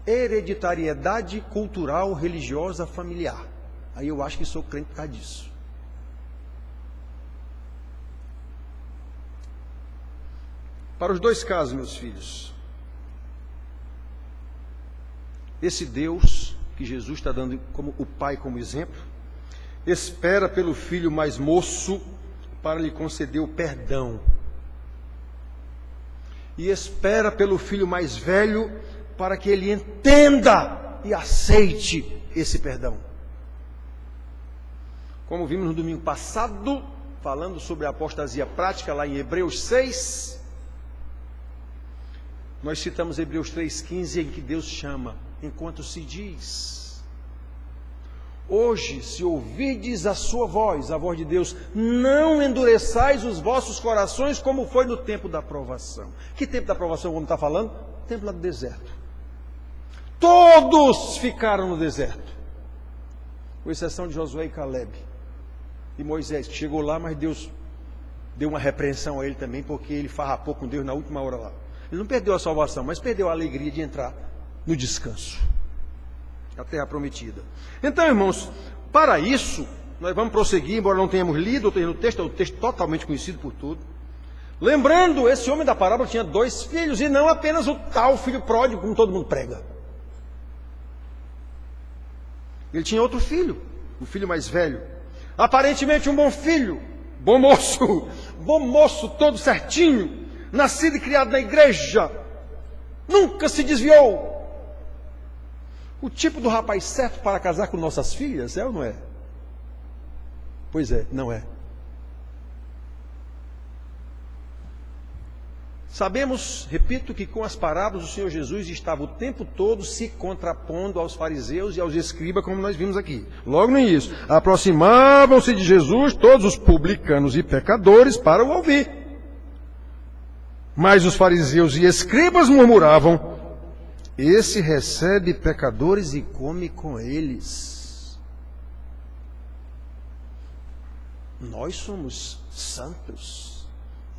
hereditariedade cultural, religiosa, familiar. Aí eu acho que sou crente por causa disso. Para os dois casos, meus filhos, esse Deus que Jesus está dando como o Pai como exemplo, espera pelo filho mais moço para lhe conceder o perdão. E espera pelo filho mais velho para que ele entenda e aceite esse perdão. Como vimos no domingo passado, falando sobre a apostasia prática lá em Hebreus 6, nós citamos Hebreus 3,15, em que Deus chama, enquanto se diz, hoje, se ouvirdes a sua voz, a voz de Deus, não endureçais os vossos corações, como foi no tempo da provação. Que tempo da provação o homem está falando? Tempo lá do deserto. Todos ficaram no deserto, com exceção de Josué e Caleb. E Moisés, que chegou lá, mas Deus deu uma repreensão a ele também, porque ele farrapou com Deus na última hora lá. Ele não perdeu a salvação, mas perdeu a alegria de entrar no descanso, a terra prometida. Então, irmãos, para isso, nós vamos prosseguir, embora não tenhamos lido o texto, é um texto totalmente conhecido por todos. Lembrando, esse homem da parábola tinha 2 filhos, e não apenas o tal filho pródigo, como todo mundo prega. Ele tinha outro filho, o filho mais velho. Aparentemente um bom filho, bom moço, todo certinho, nascido e criado na igreja, nunca se desviou. O tipo do rapaz certo para casar com nossas filhas, é ou não é? Pois é, não é. Sabemos, repito, que com as parábolas o Senhor Jesus estava o tempo todo se contrapondo aos fariseus e aos escribas, como nós vimos aqui. Logo no início, aproximavam-se de Jesus todos os publicanos e pecadores para o ouvir. Mas os fariseus e escribas murmuravam: esse recebe pecadores e come com eles. Nós somos santos.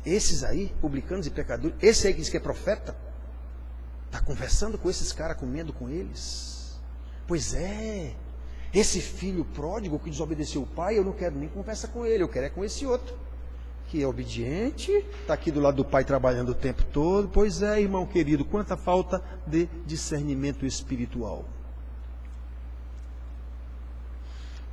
Esses aí, publicanos e pecadores, esse aí que diz que é profeta, está conversando com esses caras, comendo com eles. Pois é, esse filho pródigo que desobedeceu o pai, eu não quero nem conversa com ele, eu quero é com esse outro, que é obediente, está aqui do lado do pai trabalhando o tempo todo. Pois é, irmão querido, quanta falta de discernimento espiritual.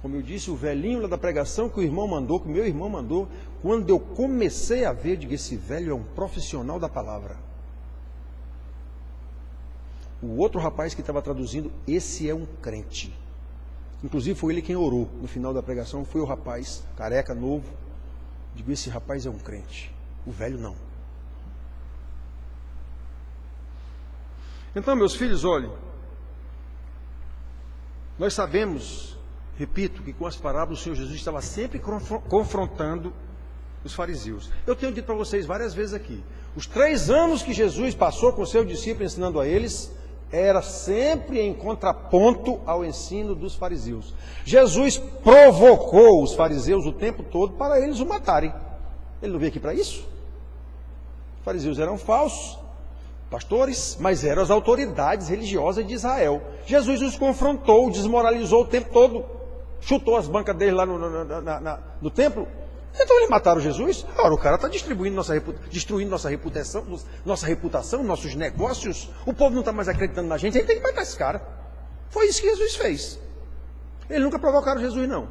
Como eu disse, o velhinho lá da pregação que o irmão mandou, que o meu irmão mandou, quando eu comecei a ver, digo, esse velho é um profissional da palavra. O outro rapaz que estava traduzindo, esse é um crente. Inclusive foi ele quem orou no final da pregação, foi o rapaz, careca, novo. Digo, esse rapaz é um crente, o velho não. Então, meus filhos, olhem, nós sabemos, repito, que com as parábolas o Senhor Jesus estava sempre confrontando os fariseus. Eu tenho dito para vocês várias vezes aqui, os 3 anos que Jesus passou com o seu discípulo ensinando a eles, era sempre em contraponto ao ensino dos fariseus. Jesus provocou os fariseus o tempo todo para eles o matarem. Ele não veio aqui para isso? Os fariseus eram falsos pastores, mas eram as autoridades religiosas de Israel. Jesus os confrontou, desmoralizou o tempo todo, chutou as bancas dele lá no templo. Então eles mataram Jesus. Ora, o cara está destruindo nossa reputação, nossos negócios. O povo não está mais acreditando na gente, a gente tem que matar esse cara. Foi isso que Jesus fez. Eles nunca provocaram Jesus, não.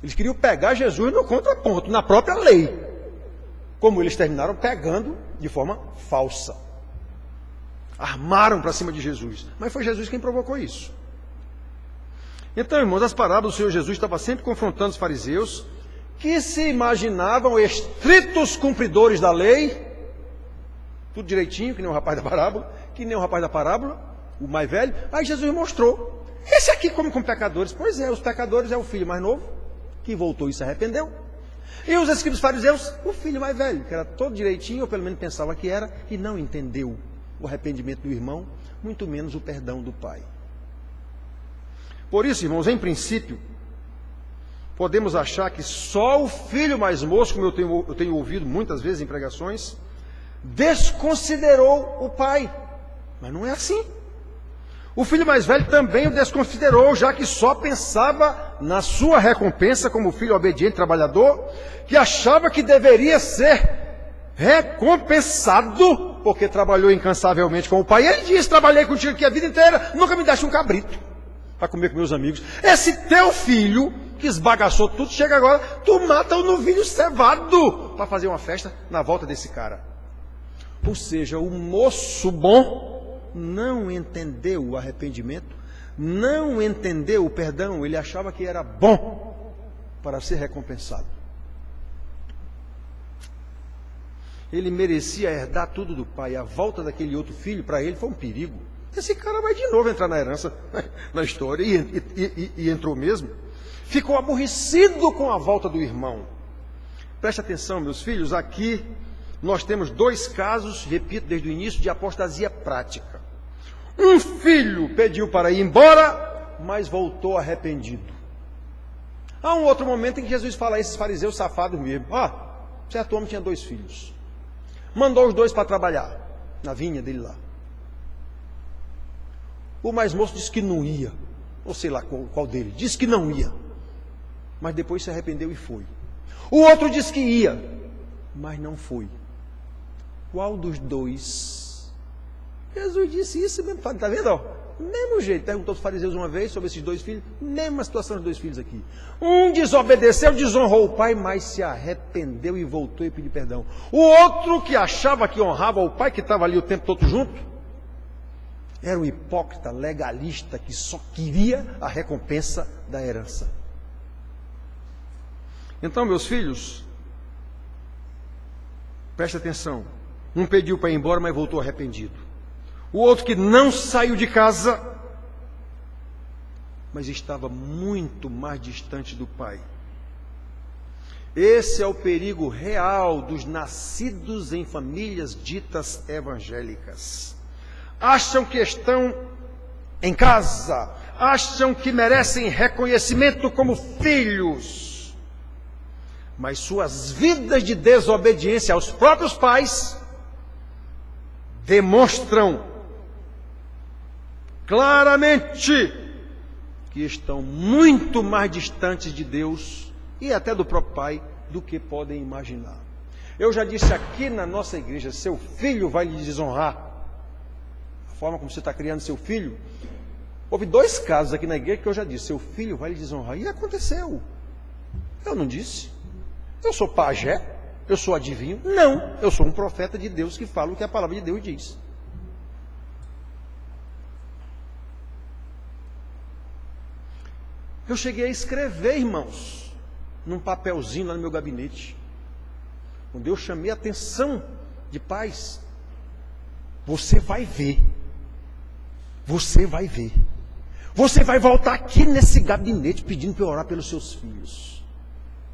Eles queriam pegar Jesus no contraponto, na própria lei. Como eles terminaram pegando de forma falsa. Armaram para cima de Jesus. Mas foi Jesus quem provocou isso. Então, irmãos, as parábolas do Senhor Jesus estava sempre confrontando os fariseus, que se imaginavam estritos cumpridores da lei, tudo direitinho, que nem o rapaz da parábola, o mais velho. Aí Jesus mostrou, esse aqui come com pecadores. Pois é, os pecadores é o filho mais novo, que voltou e se arrependeu. E os escribas fariseus, o filho mais velho, que era todo direitinho, ou pelo menos pensava que era, e não entendeu o arrependimento do irmão, muito menos o perdão do pai. Por isso, irmãos, em princípio, podemos achar que só o filho mais moço, como eu tenho ouvido muitas vezes em pregações, desconsiderou o pai. Mas não é assim. O filho mais velho também o desconsiderou, já que só pensava na sua recompensa como filho obediente trabalhador, que achava que deveria ser recompensado, porque trabalhou incansavelmente com o pai. E ele disse, trabalhei contigo aqui a vida inteira, nunca me deste um cabrito para comer com meus amigos. Esse teu filho, que esbagaçou tudo, chega agora, tu mata o novilho cevado para fazer uma festa na volta desse cara. Ou seja, o moço bom não entendeu o arrependimento, não entendeu o perdão, ele achava que era bom para ser recompensado. Ele merecia herdar tudo do pai. A volta daquele outro filho, para ele, foi um perigo. Esse cara vai de novo entrar na herança, na história, e entrou mesmo. Ficou aborrecido com a volta do irmão. Preste atenção, meus filhos, aqui nós temos 2 casos, repito desde o início, de apostasia prática. Um filho pediu para ir embora, mas voltou arrependido. Há um outro momento em que Jesus fala a esses fariseus safados mesmo. Certo homem tinha 2 filhos. Mandou os 2 para trabalhar na vinha dele lá. O mais moço disse que não ia. Ou sei lá qual dele. Disse que não ia. mas depois se arrependeu e foi. O outro disse que ia, mas não foi. Qual dos dois? Jesus disse isso mesmo, está vendo? Ó? Mesmo jeito, perguntou aos fariseus uma vez sobre esses dois filhos, mesma situação dos dois filhos aqui. Um desobedeceu, desonrou o pai, mas se arrependeu e voltou e pediu perdão. O outro que achava que honrava o pai, que estava ali o tempo todo junto, era um hipócrita, legalista, que só queria a recompensa da herança. Então, meus filhos, preste atenção. Um pediu para ir embora, mas voltou arrependido. O outro que não saiu de casa, mas estava muito mais distante do pai. Esse é o perigo real dos nascidos em famílias ditas evangélicas. Acham que estão em casa, acham que merecem reconhecimento como filhos, mas suas vidas de desobediência aos próprios pais demonstram claramente que estão muito mais distantes de Deus e até do próprio pai do que podem imaginar. Eu já disse aqui na nossa igreja, seu filho vai lhe desonrar. A forma como você está criando seu filho. Houve 2 casos aqui na igreja que eu já disse, seu filho vai lhe desonrar. E aconteceu. Eu não disse. Eu sou pajé, eu sou adivinho. Não, eu sou um profeta de Deus que fala o que a palavra de Deus diz. Eu cheguei a escrever, irmãos, num papelzinho lá no meu gabinete. Quando eu chamei a atenção de pais, você vai ver. Você vai ver. Você vai voltar aqui nesse gabinete pedindo para eu orar pelos seus filhos.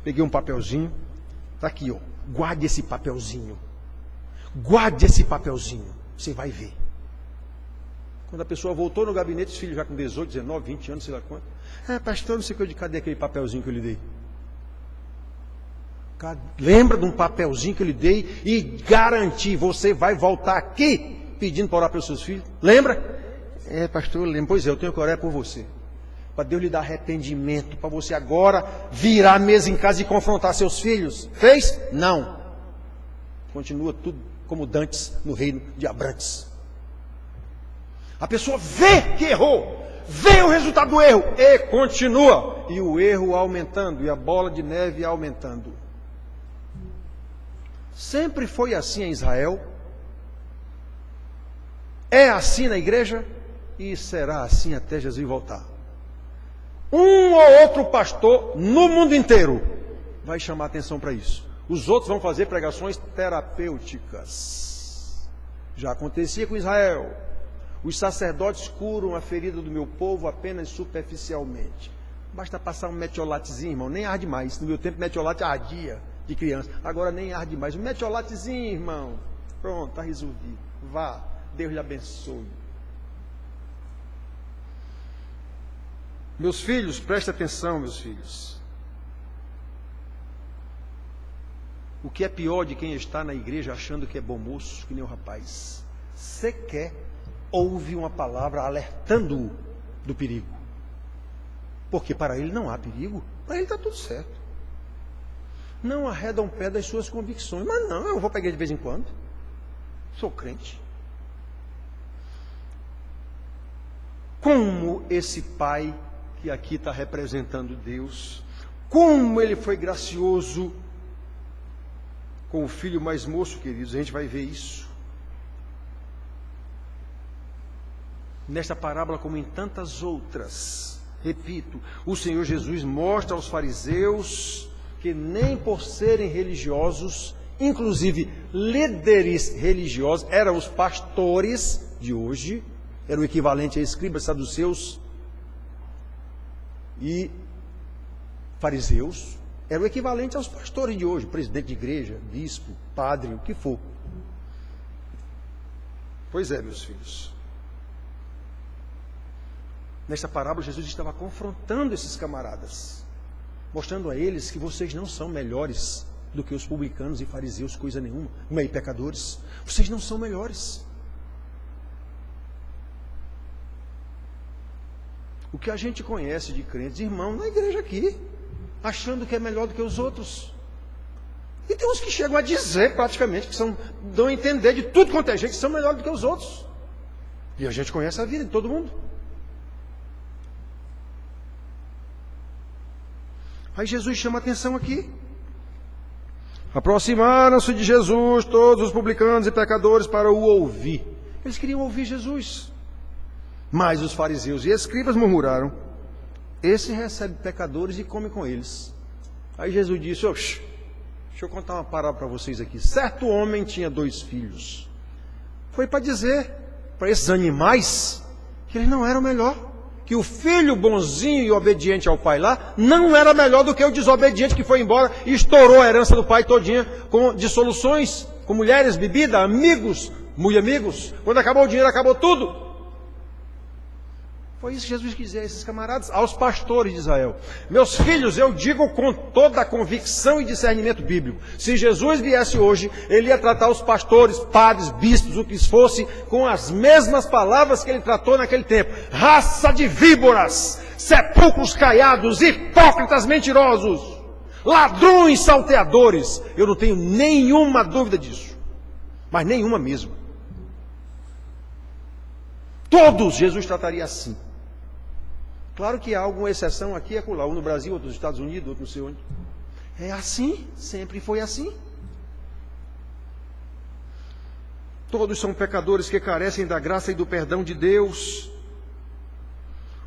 Peguei um papelzinho, está aqui, ó. Guarde esse papelzinho. Guarde esse papelzinho. Você vai ver. Quando a pessoa voltou no gabinete, os filhos já com 18, 19, 20 anos, sei lá quanto. Pastor, não sei o que, cadê aquele papelzinho que eu lhe dei? Lembra de um papelzinho que eu lhe dei e garanti, você vai voltar aqui pedindo para orar pelos seus filhos? Lembra? Pastor, eu lembro. Pois é, eu tenho que orar por você. Para Deus lhe dar arrependimento, para você agora virar a mesa em casa e confrontar seus filhos. Fez? Não. Continua tudo como dantes no reino de Abrantes. A pessoa vê que errou, vê o resultado do erro e continua. E o erro aumentando, e a bola de neve aumentando. Sempre foi assim em Israel, é assim na igreja e será assim até Jesus voltar. Um ou outro pastor no mundo inteiro vai chamar atenção para isso. Os outros vão fazer pregações terapêuticas. Já acontecia com Israel. Os sacerdotes curam a ferida do meu povo apenas superficialmente. Basta passar um metiolatezinho, irmão, nem arde mais. No meu tempo, metiolate ardia de criança. Agora nem arde mais. Um metiolatezinho, irmão. Pronto, está resolvido. Vá, Deus lhe abençoe. Meus filhos, prestem atenção, meus filhos. O que é pior de quem está na igreja achando que é bom moço, que nem o rapaz? Sequer ouve uma palavra alertando-o do perigo. Porque para ele não há perigo, para ele está tudo certo. Não arreda um pé das suas convicções. Mas não, eu vou pegar de vez em quando. Sou crente. Como esse pai que aqui está representando Deus, como ele foi gracioso com o filho mais moço, queridos, a gente vai ver isso. Nesta parábola, como em tantas outras, repito, o Senhor Jesus mostra aos fariseus que nem por serem religiosos, inclusive líderes religiosos, eram os pastores de hoje, era o equivalente a escribas, saduceus e fariseus, era o equivalente aos pastores de hoje, presidente de igreja, bispo, padre, o que for. Pois é, meus filhos. Nesta parábola, Jesus estava confrontando esses camaradas, mostrando a eles que vocês não são melhores do que os publicanos e fariseus, coisa nenhuma, meio pecadores. Vocês não são melhores. O que a gente conhece de crentes, irmão, na igreja aqui, achando que é melhor do que os outros. E tem uns que chegam a dizer praticamente, dão a entender de tudo quanto é gente, que são melhores do que os outros. E a gente conhece a vida de todo mundo. Aí Jesus chama a atenção aqui. Aproximaram-se de Jesus todos os publicanos e pecadores para o ouvir. Eles queriam ouvir Jesus. Mas os fariseus e escribas murmuraram: esse recebe pecadores e come com eles. Aí Jesus disse: deixa eu contar uma parábola para vocês aqui. Certo homem tinha 2 filhos. Foi para dizer para esses animais que eles não eram melhor. Que o filho bonzinho e obediente ao pai lá não era melhor do que o desobediente que foi embora e estourou a herança do pai todinha com dissoluções, com mulheres, bebida, amigos, mulher-amigos. Quando acabou o dinheiro, acabou tudo. Foi isso que Jesus quis dizer a esses camaradas, aos pastores de Israel. Meus filhos, eu digo com toda a convicção e discernimento bíblico. Se Jesus viesse hoje, ele ia tratar os pastores, padres, bispos, o que fosse, com as mesmas palavras que ele tratou naquele tempo. Raça de víboras, sepulcros caiados, hipócritas mentirosos, ladrões salteadores. Eu não tenho nenhuma dúvida disso. Mas nenhuma mesmo. Todos Jesus trataria assim. Claro que há alguma exceção aqui e acolá, um no Brasil, outro nos Estados Unidos, outro não sei onde. É assim, sempre foi assim. Todos são pecadores que carecem da graça e do perdão de Deus.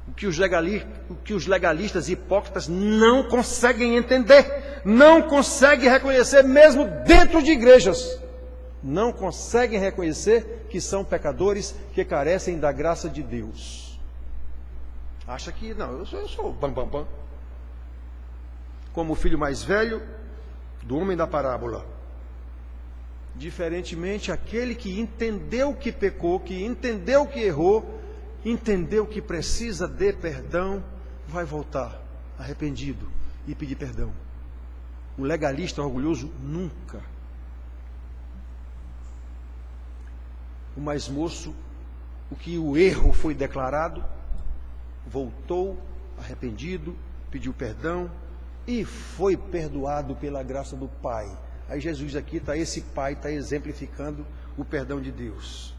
O que os legalistas e hipócritas não conseguem entender, não conseguem reconhecer mesmo dentro de igrejas. Não conseguem reconhecer que são pecadores que carecem da graça de Deus. Acha que, não, eu sou bam, bam, bam. Como o filho mais velho do homem da parábola. Diferentemente, aquele que entendeu que pecou, que entendeu que errou, entendeu que precisa de perdão, vai voltar arrependido e pedir perdão. O legalista orgulhoso nunca. O mais moço, o que o erro foi declarado, voltou arrependido, pediu perdão e foi perdoado pela graça do Pai. Aí Jesus aqui esse Pai está exemplificando o perdão de Deus.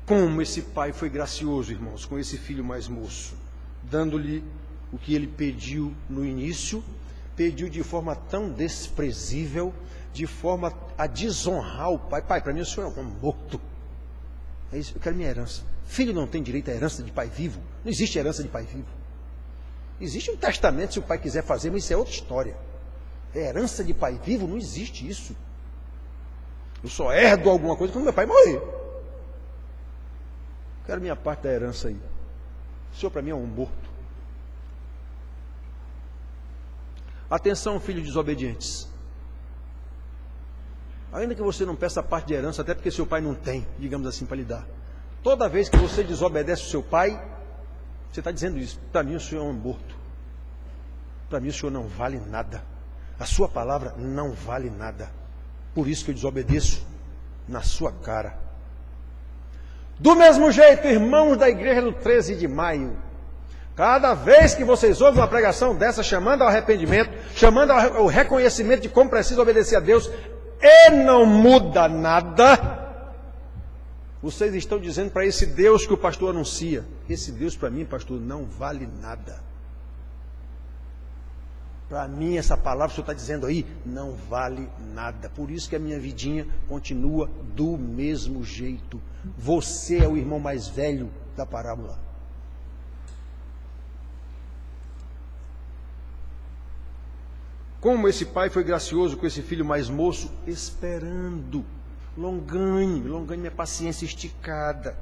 Como esse Pai foi gracioso, irmãos, com esse filho mais moço, dando-lhe o que ele pediu no início, pediu de forma tão desprezível, de forma a desonrar o pai. Pai, para mim o senhor é um morto. É isso, eu quero minha herança. Filho não tem direito à herança de pai vivo. Não existe herança de pai vivo. Existe um testamento se o pai quiser fazer, mas isso é outra história. Herança de pai vivo, não existe isso. Eu só herdo alguma coisa quando meu pai morrer. Quero minha parte da herança aí. O senhor para mim é um morto. Atenção, filhos desobedientes. Ainda que você não peça parte de herança, até porque seu pai não tem, digamos assim, para lhe dar. Toda vez que você desobedece o seu pai, você está dizendo isso. Para mim o senhor é um morto. Para mim o senhor não vale nada. A sua palavra não vale nada. Por isso que eu desobedeço na sua cara. Do mesmo jeito, irmãos da igreja do 13 de maio, cada vez que vocês ouvem uma pregação dessa, chamando ao arrependimento, chamando ao reconhecimento de como precisa obedecer a Deus, e não muda nada, vocês estão dizendo para esse Deus que o pastor anuncia: esse Deus para mim, pastor, não vale nada. Para mim, essa palavra que o senhor está dizendo aí não vale nada. Por isso que a minha vidinha continua do mesmo jeito. Você é o irmão mais velho da parábola. Como esse pai foi gracioso com esse filho mais moço, esperando, longânime minha paciência esticada,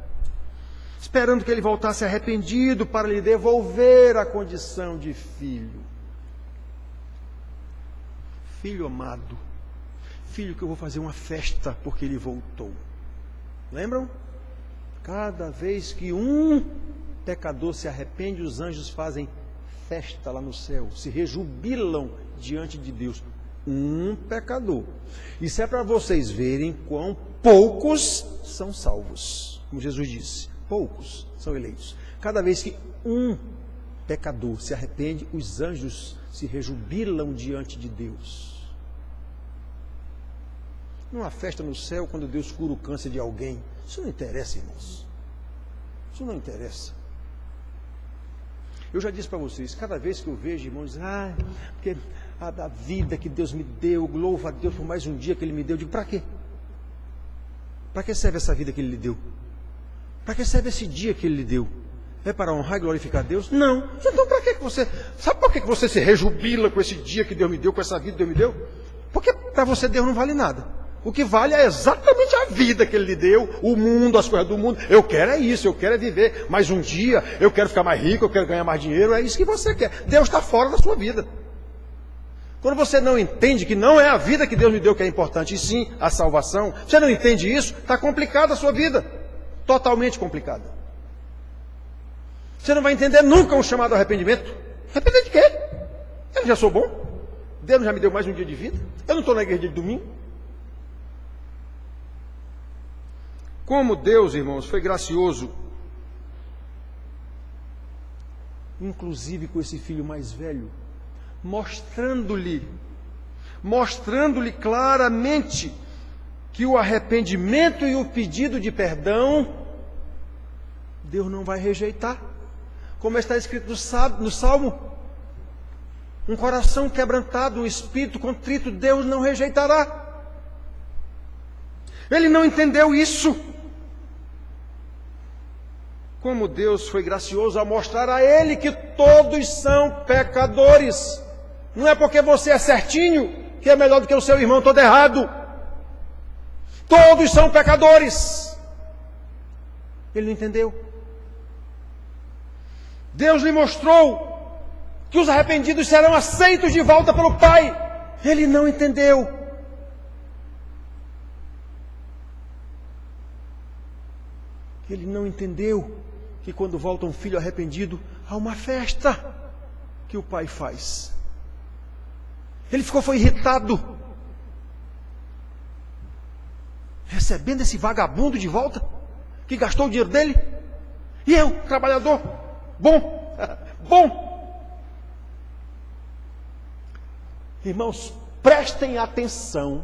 esperando que ele voltasse arrependido para lhe devolver a condição de filho. Filho amado, filho que eu vou fazer uma festa porque ele voltou. Lembram? Cada vez que um pecador se arrepende, os anjos fazem festa lá no céu, se rejubilam diante de Deus. Um pecador. Isso é para vocês verem quão poucos são salvos. Como Jesus disse, poucos são eleitos. Cada vez que um pecador se arrepende, os anjos se rejubilam diante de Deus. Numa festa no céu, quando Deus cura o câncer de alguém, isso não interessa, irmãos. Isso não interessa. Eu já disse para vocês, cada vez que eu vejo irmãos, porque a vida que Deus me deu, louvo a Deus por mais um dia que Ele me deu, eu digo, para quê? Para que serve essa vida que Ele lhe deu? Para que serve esse dia que Ele lhe deu? É para honrar e glorificar a Deus? Não. Então para que você... Sabe por que você se rejubila com esse dia que Deus me deu, com essa vida que Deus me deu? Porque para você Deus não vale nada. O que vale é exatamente a vida que Ele lhe deu, o mundo, as coisas do mundo. Eu quero é isso, eu quero é viver mais um dia, eu quero ficar mais rico, eu quero ganhar mais dinheiro, é isso que você quer. Deus está fora da sua vida. Quando você não entende que não é a vida que Deus me deu que é importante, e sim a salvação, você não entende isso, está complicada a sua vida. Totalmente complicada. Você não vai entender nunca um chamado arrependimento. Arrepender de quê? Eu já sou bom. Deus já me deu mais um dia de vida. Eu não estou na igreja de domingo. Como Deus, irmãos, foi gracioso, inclusive com esse filho mais velho, mostrando-lhe claramente que o arrependimento e o pedido de perdão, Deus não vai rejeitar. Como está escrito no Salmo, um coração quebrantado, um espírito contrito, Deus não rejeitará. Ele não entendeu isso. Como Deus foi gracioso a mostrar a ele que todos são pecadores. Não é porque você é certinho que é melhor do que o seu irmão todo errado. Todos são pecadores. Ele não entendeu. Deus lhe mostrou que os arrependidos serão aceitos de volta pelo Pai. Ele não entendeu. Ele não entendeu que quando volta um filho arrependido, há uma festa que o pai faz. Ele foi irritado, recebendo esse vagabundo de volta, que gastou o dinheiro dele. E eu, trabalhador, bom. Irmãos, prestem atenção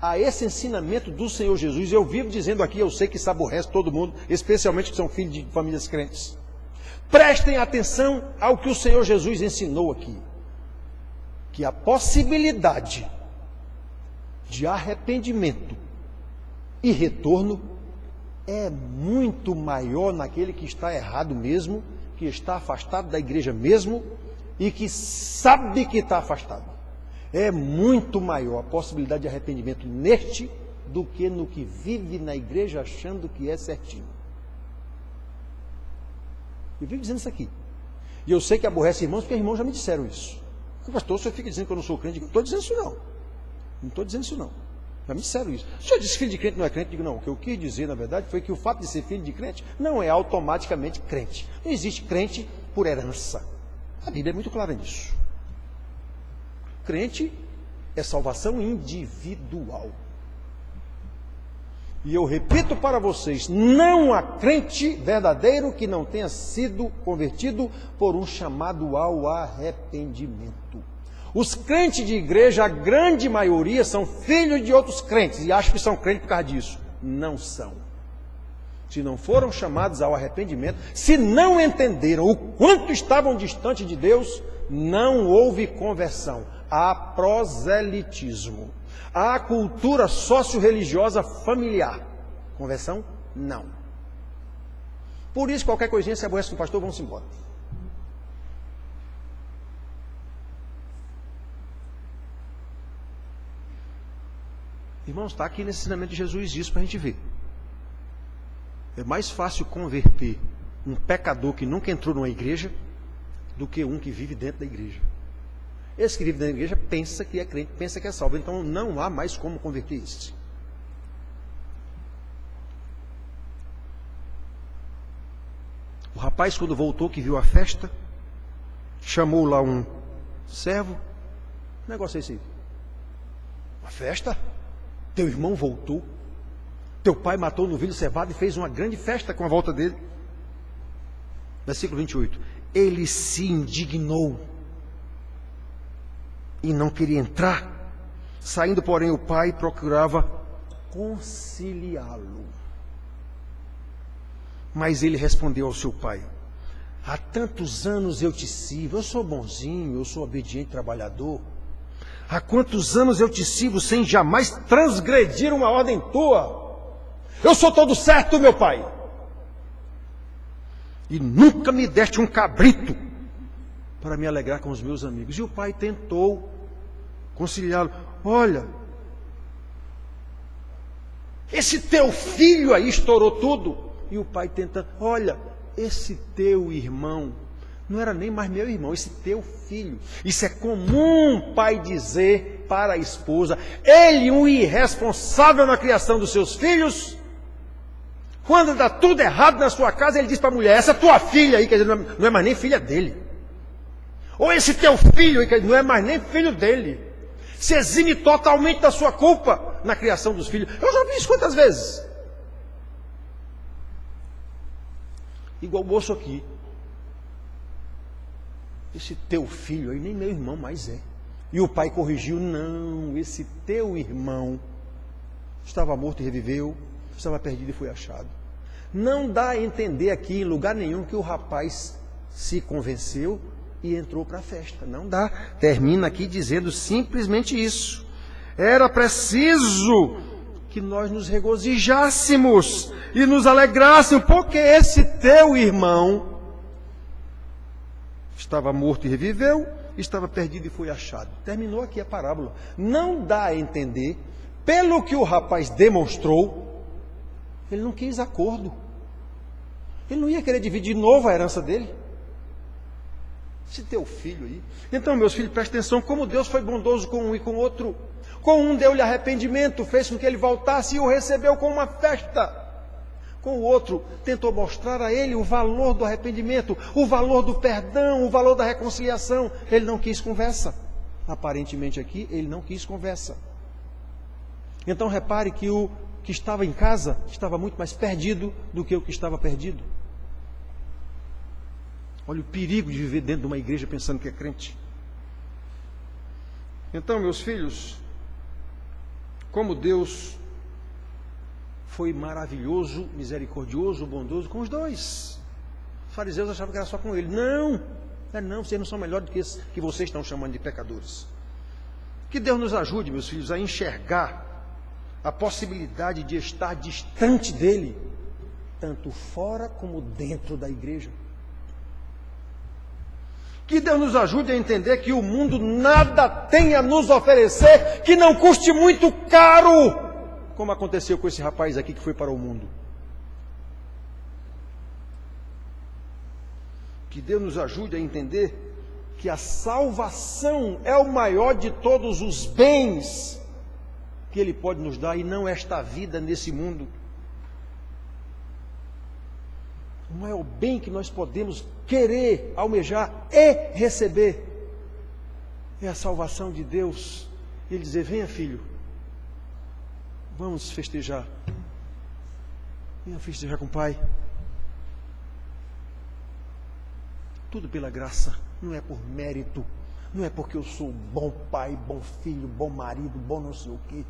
a esse ensinamento do Senhor Jesus. Eu vivo dizendo aqui, eu sei que isso aborrece todo mundo, especialmente que são filhos de famílias crentes. Prestem atenção ao que o Senhor Jesus ensinou aqui. Que a possibilidade de arrependimento e retorno é muito maior naquele que está errado mesmo, que está afastado da igreja mesmo e que sabe que está afastado. É muito maior a possibilidade de arrependimento neste do que no que vive na igreja achando que é certinho. Eu vivo dizendo isso aqui. E eu sei que aborrece irmãos, porque irmãos já me disseram isso. O pastor, o senhor fica dizendo que eu não sou crente. Não estou dizendo isso não. Não estou dizendo isso não. Já me disseram isso. O senhor disse que filho de crente não é crente? Eu digo, não. O que eu quis dizer, na verdade, foi que o fato de ser filho de crente não é automaticamente crente. Não existe crente por herança. A Bíblia é muito clara nisso. Crente é salvação individual. E eu repito para vocês, não há crente verdadeiro que não tenha sido convertido por um chamado ao arrependimento. Os crentes de igreja, a grande maioria, são filhos de outros crentes e acham que são crentes por causa disso. Não são. Se não foram chamados ao arrependimento, se não entenderam o quanto estavam distantes de Deus, não houve conversão. Há proselitismo. Há cultura socio-religiosa familiar. Conversão? Não. Por isso, qualquer coisinha, se aborrece com o pastor, vamos embora. Irmãos, está aqui nesse ensinamento de Jesus isso para a gente ver. É mais fácil converter um pecador que nunca entrou numa igreja do que um que vive dentro da igreja. Esse que vive dentro da igreja pensa que é crente, pensa que é salvo. Então não há mais como converter esse. O rapaz, quando voltou, que viu a festa, chamou lá um servo. Que negócio é esse aí? Uma festa? Teu irmão voltou. Teu pai matou o novilho cevado e fez uma grande festa com a volta dele. Versículo 28. ele se indignou e não queria entrar. Saindo, porém, o pai procurava conciliá-lo. Mas ele respondeu ao seu pai: há tantos anos eu te sirvo, eu sou bonzinho, eu sou obediente trabalhador. Há quantos anos eu te sirvo sem jamais transgredir uma ordem tua? Eu sou todo certo, meu pai. E nunca me deste um cabrito para me alegrar com os meus amigos. E o pai tentou conciliá-lo. Olha, esse teu filho aí estourou tudo. E o pai tenta, olha, esse teu irmão não era nem mais meu irmão, esse teu filho. Isso é comum pai dizer para a esposa. Ele, um irresponsável na criação dos seus filhos, quando dá tudo errado na sua casa, ele diz para a mulher: essa tua filha aí, quer dizer, não é mais nem filha dele. Ou esse teu filho aí, quer dizer, não é mais nem filho dele. Se exime totalmente da sua culpa na criação dos filhos. Eu já vi isso quantas vezes. Igual o moço aqui. Esse teu filho aí nem meu irmão mais é. E o pai corrigiu: não, esse teu irmão estava morto e reviveu, estava perdido e foi achado. Não dá a entender aqui em lugar nenhum que o rapaz se convenceu e entrou para a festa. Não dá. Termina aqui dizendo simplesmente isso. Era preciso que nós nos regozijássemos e nos alegrássemos, porque esse teu irmão estava morto e reviveu, estava perdido e foi achado. Terminou aqui a parábola. Não dá a entender, pelo que o rapaz demonstrou, ele não quis acordo. Ele não ia querer dividir de novo a herança dele. Esse teu filho aí. Então, meus filhos, prestem atenção como Deus foi bondoso com um e com o outro. Com um deu-lhe arrependimento, fez com que ele voltasse e o recebeu com uma festa. Com o outro, tentou mostrar a ele o valor do arrependimento, o valor do perdão, o valor da reconciliação. Ele não quis conversa. Aparentemente aqui, ele não quis conversa. Então repare que o que estava em casa estava muito mais perdido do que o que estava perdido. Olha o perigo de viver dentro de uma igreja pensando que é crente. Então, meus filhos, como Deus foi maravilhoso, misericordioso, bondoso com os dois. Os fariseus achavam que era só com ele. Não, vocês não são melhores do que esses que vocês estão chamando de pecadores. Que Deus nos ajude, meus filhos, a enxergar a possibilidade de estar distante dele, tanto fora como dentro da igreja. Que Deus nos ajude a entender que o mundo nada tem a nos oferecer que não custe muito caro, como aconteceu com esse rapaz aqui que foi para o mundo. Que Deus nos ajude a entender que a salvação é o maior de todos os bens que Ele pode nos dar, e não esta vida nesse mundo. O maior bem que nós podemos querer, almejar e receber é a salvação de Deus. Ele dizer: venha, filho, vamos festejar. Venha festejar com o Pai. Tudo pela graça, não é por mérito, não é porque eu sou bom pai, bom filho, bom marido, bom não sei o quê.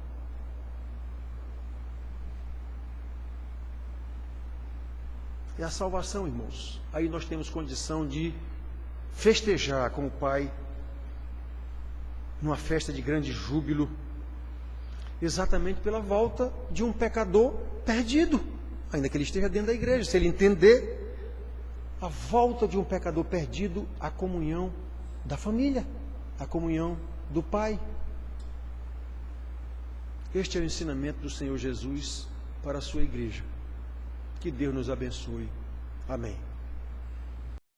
É a salvação, irmãos. Aí nós temos condição de festejar com o Pai numa festa de grande júbilo, exatamente pela volta de um pecador perdido, ainda que ele esteja dentro da igreja. Se ele entender a volta de um pecador perdido, a comunhão da família, a comunhão do Pai. Este é o ensinamento do Senhor Jesus para a sua igreja. Que Deus nos abençoe. Amém.